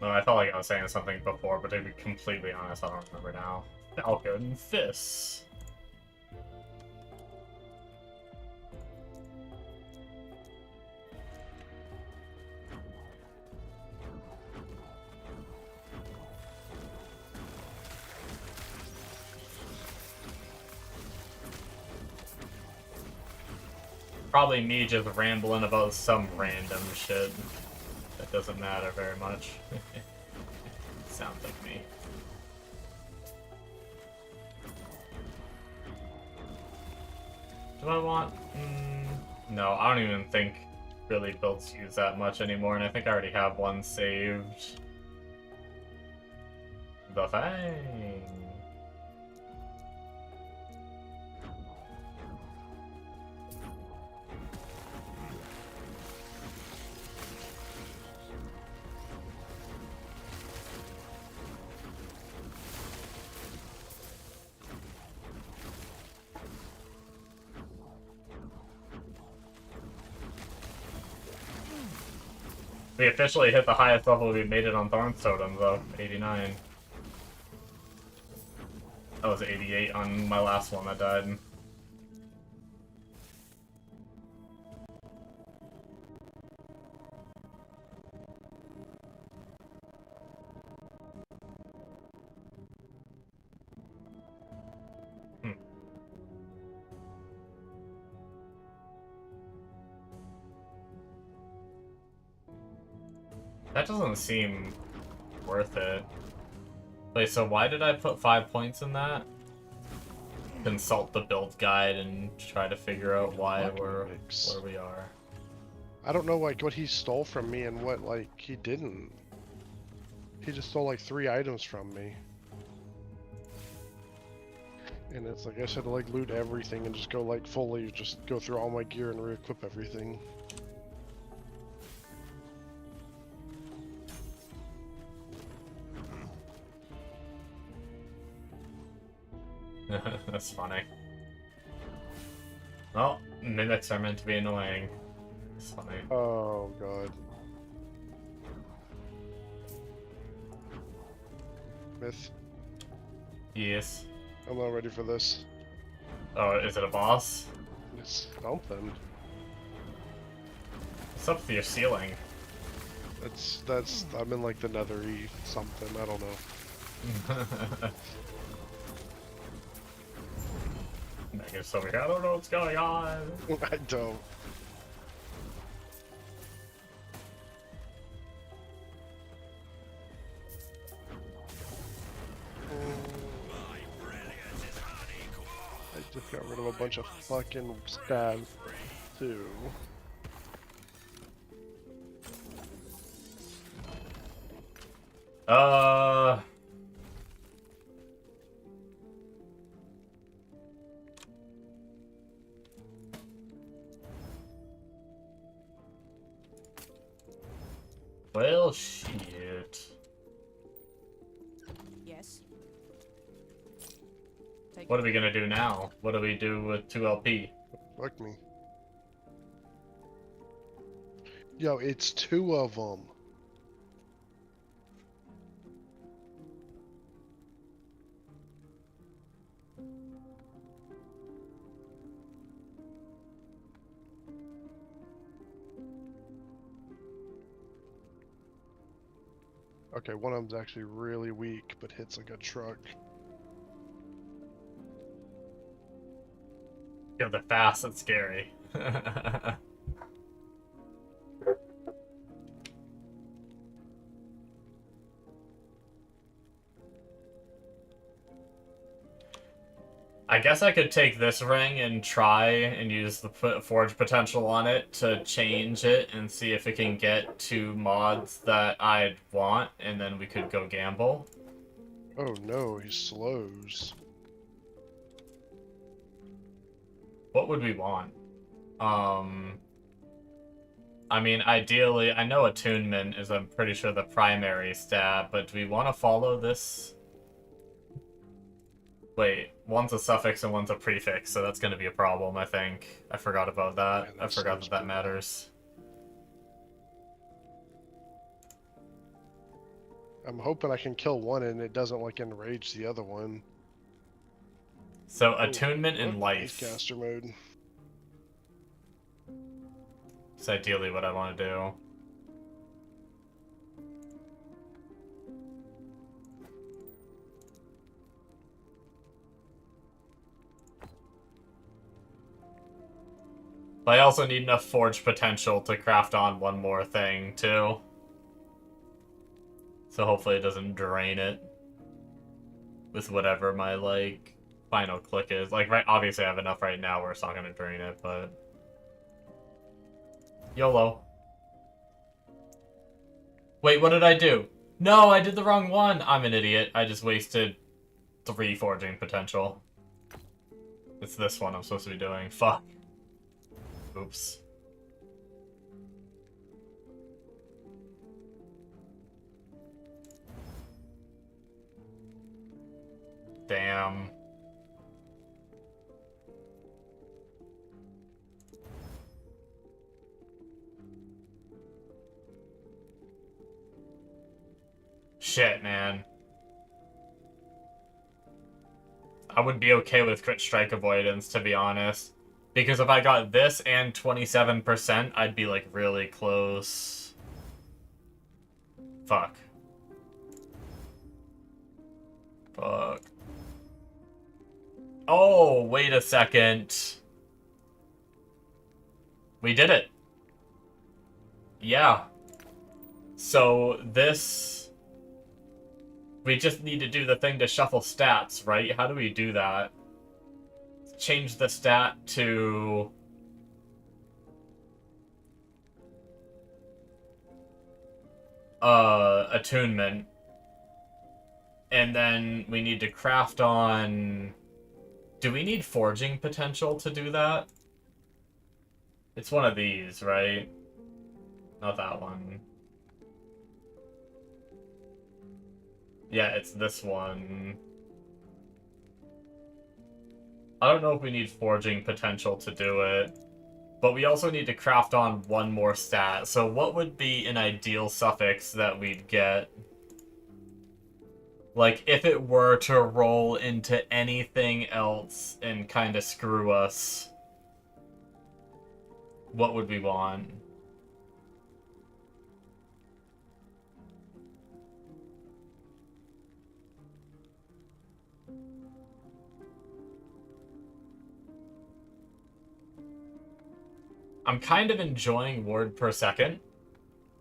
No, I felt like I was saying something before, but to be completely honest, I don't remember now. Falcon Fists. Probably me just rambling about some random shit. That doesn't matter very much. Sounds like me. Do I want... no, I don't even think really builds use that much anymore, and I think I already have one saved. The Fang. We officially hit the highest level we made it on Thorns Totem, though. 89. That was 88 on my last one that died. That doesn't seem worth it. Wait, so why did I put 5 points in that? Consult the build guide and try to figure out why we're where we are. I don't know like what he stole from me and what like he didn't. He just stole like 3 items from me. And it's like I should like loot everything and just go like fully just go through all my gear and re-equip everything. That's funny. Well, mimics are meant to be annoying. It's funny. Oh god. Myth. Yes. I'm not ready for this. Oh, is it a boss? It's something. What's up with your ceiling? That's I'm in like the nethery something, I don't know. Negative over here. I don't know what's going on. I don't. My brilliance is unequal. I just got rid of a bunch of fucking stabs too. Well, shit. Yes. Take What are we gonna do now? What do we do with 2LP? Fuck me. Yo, it's 2 of them. Okay, one of them's actually really weak, but hits like a truck. Yeah, they're fast and scary. I guess I could take this ring and try and use the forge potential on it to change it and see if it can get 2 mods that I'd want, and then we could go gamble. Oh no, he slows. What would we want? I mean, ideally, I know attunement is, I'm pretty sure, the primary stat, but do we want to follow this? Wait, one's a suffix and one's a prefix, so that's going to be a problem, I think. I forgot about that. Yeah, I forgot sounds that good. matters. I'm hoping I can kill one and it doesn't like enrage the other one. So, Oh, attunement and life Caster mode. is ideally what I want to do. But I also need enough forge potential to craft on one more thing, too. So hopefully it doesn't drain it with whatever my, like, final click is. Like, right, obviously I have enough right now where it's not going to drain it, but... YOLO. Wait, what did I do? No, I did the wrong one! I'm an idiot. I just wasted 3 forging potential. It's this one I'm supposed to be doing. Fuck. Oops. Damn. Shit, man. I would be okay with crit strike avoidance, to be honest. Because if I got this and 27%, I'd be, like, really close. Fuck. Fuck. Oh, wait a second. We did it. Yeah. So this... We just need to do the thing to shuffle stats, right? How do we do that? Change the stat to... attunement. And then we need to craft on... Do we need forging potential to do that? It's one of these, right? Not that one. Yeah, it's this one. I don't know if we need forging potential to do it. But we also need to craft on one more stat. So what would be an ideal suffix that we'd get? Like, if it were to roll into anything else and kind of screw us, what would we want? I'm kind of enjoying word per second,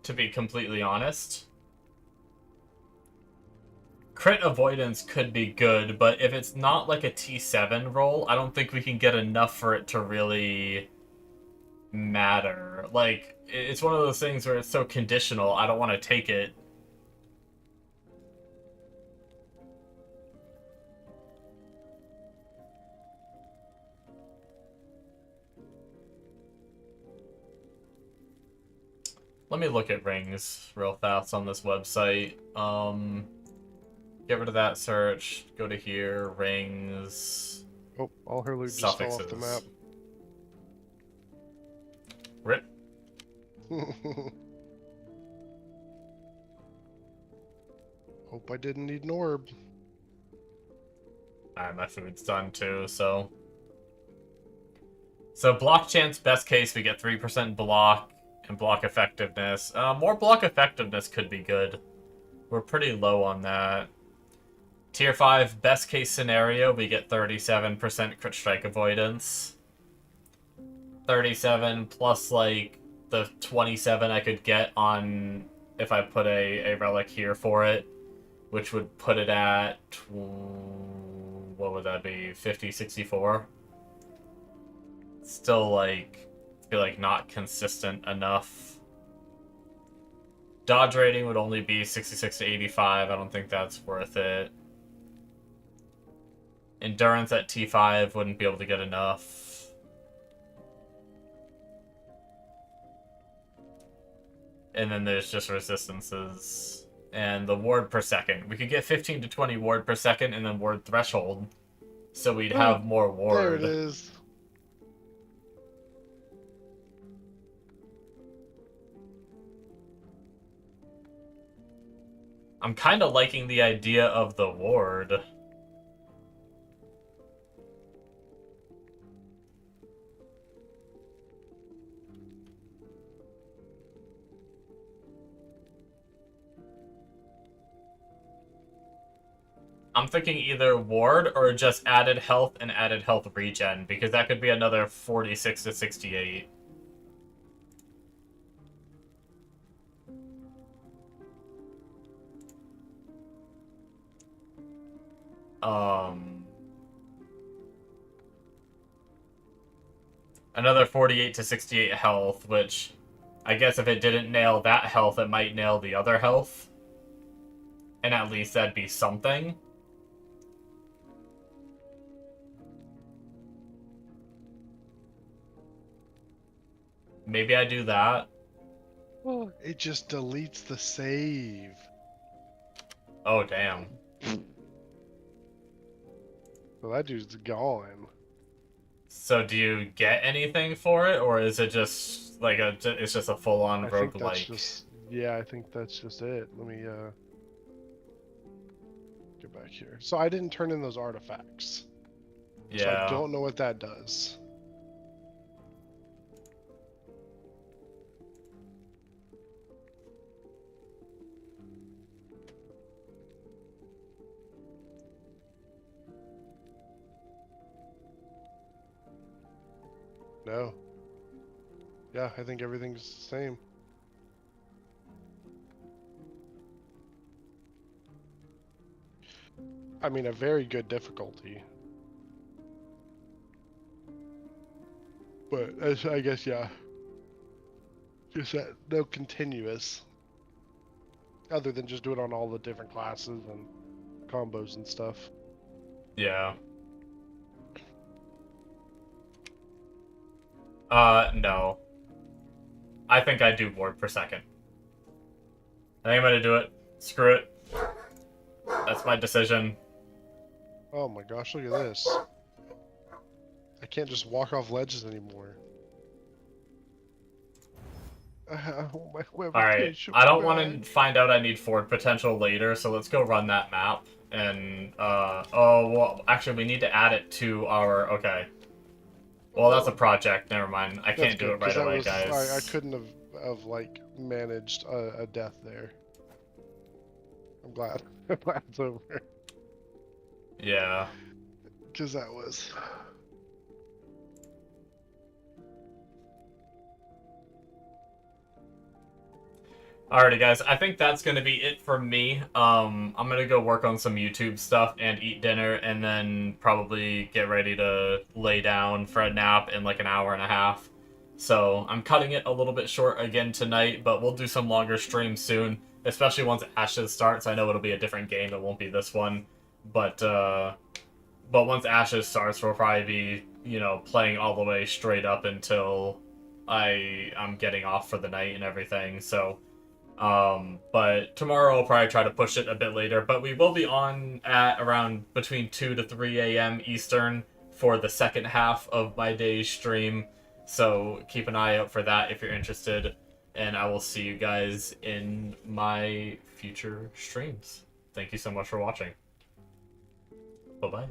to be completely honest. Crit avoidance could be good, but if it's not like a T7 roll, I don't think we can get enough for it to really matter. Like, it's one of those things where it's so conditional, I don't want to take it. Let me look at rings real fast on this website. Get rid of that search. Go to here. Rings. Oh, all her loot just fell off the map. Suffixes. Rip. Hope I didn't need an orb. Alright, my food's done too, so... So block chance, best case, we get 3% block and block effectiveness. More block effectiveness could be good. We're pretty low on that. Tier 5, best case scenario, we get 37% crit strike avoidance. 37 plus, like, the 27 I could get on if I put a relic here for it, which would put it at... What would that be? 50, 64? Still, like, I feel like not consistent enough. Dodge rating would only be 66 to 85. I don't think that's worth it. Endurance at T5 wouldn't be able to get enough. And then there's just resistances. And the ward per second. We could get 15 to 20 ward per second and then ward threshold. So we'd have more ward. There it is. I'm kind of liking the idea of the ward. I'm thinking either ward or just added health and added health regen, because that could be another 46 to 68. Another 48 to 68 health, which I guess if it didn't nail that health, it might nail the other health. And at least that'd be something. Maybe I do that. Oh, it just deletes the save. Oh, damn. So that dude's gone. So do you get anything for it, or is it just like it's just a full-on I think that's roguelike? just, yeah, I think that's just it. Let me get back here. So I didn't turn in those artifacts. So Yeah. I don't know what that does. No. Yeah, I think everything's the same. I mean, a very good difficulty. But I guess, yeah. Just that no continuous. Other than just doing it on all the different classes and combos and stuff. Yeah. No. I think I do ward per second. I think I'm gonna do it. Screw it. That's my decision. Oh my gosh, look at this. I can't just walk off ledges anymore. Alright, I don't want to find out I need forward potential later, so let's go run that map. And, oh, well, actually, we need to add it to our, okay. Well, that's a project, never mind. I can't do it right away, guys. I couldn't have, like, managed a death there. I'm glad. I'm glad it's over. Yeah. Because that was... Alrighty, guys. I think that's going to be it for me. I'm going to go work on some YouTube stuff and eat dinner, and then probably get ready to lay down for a nap in like an hour and a half. So I'm cutting it a little bit short again tonight, but we'll do some longer streams soon, especially once Ashes starts. I know it'll be a different game. It won't be this one. But once Ashes starts, we'll probably be, you know, playing all the way straight up until I'm getting off for the night and everything. So... but tomorrow I'll probably try to push it a bit later, but we will be on at around between 2 to 3 a.m. Eastern for the second half of my day's stream, so keep an eye out for that if you're interested, and I will see you guys in my future streams. Thank you so much for watching. Bye-bye.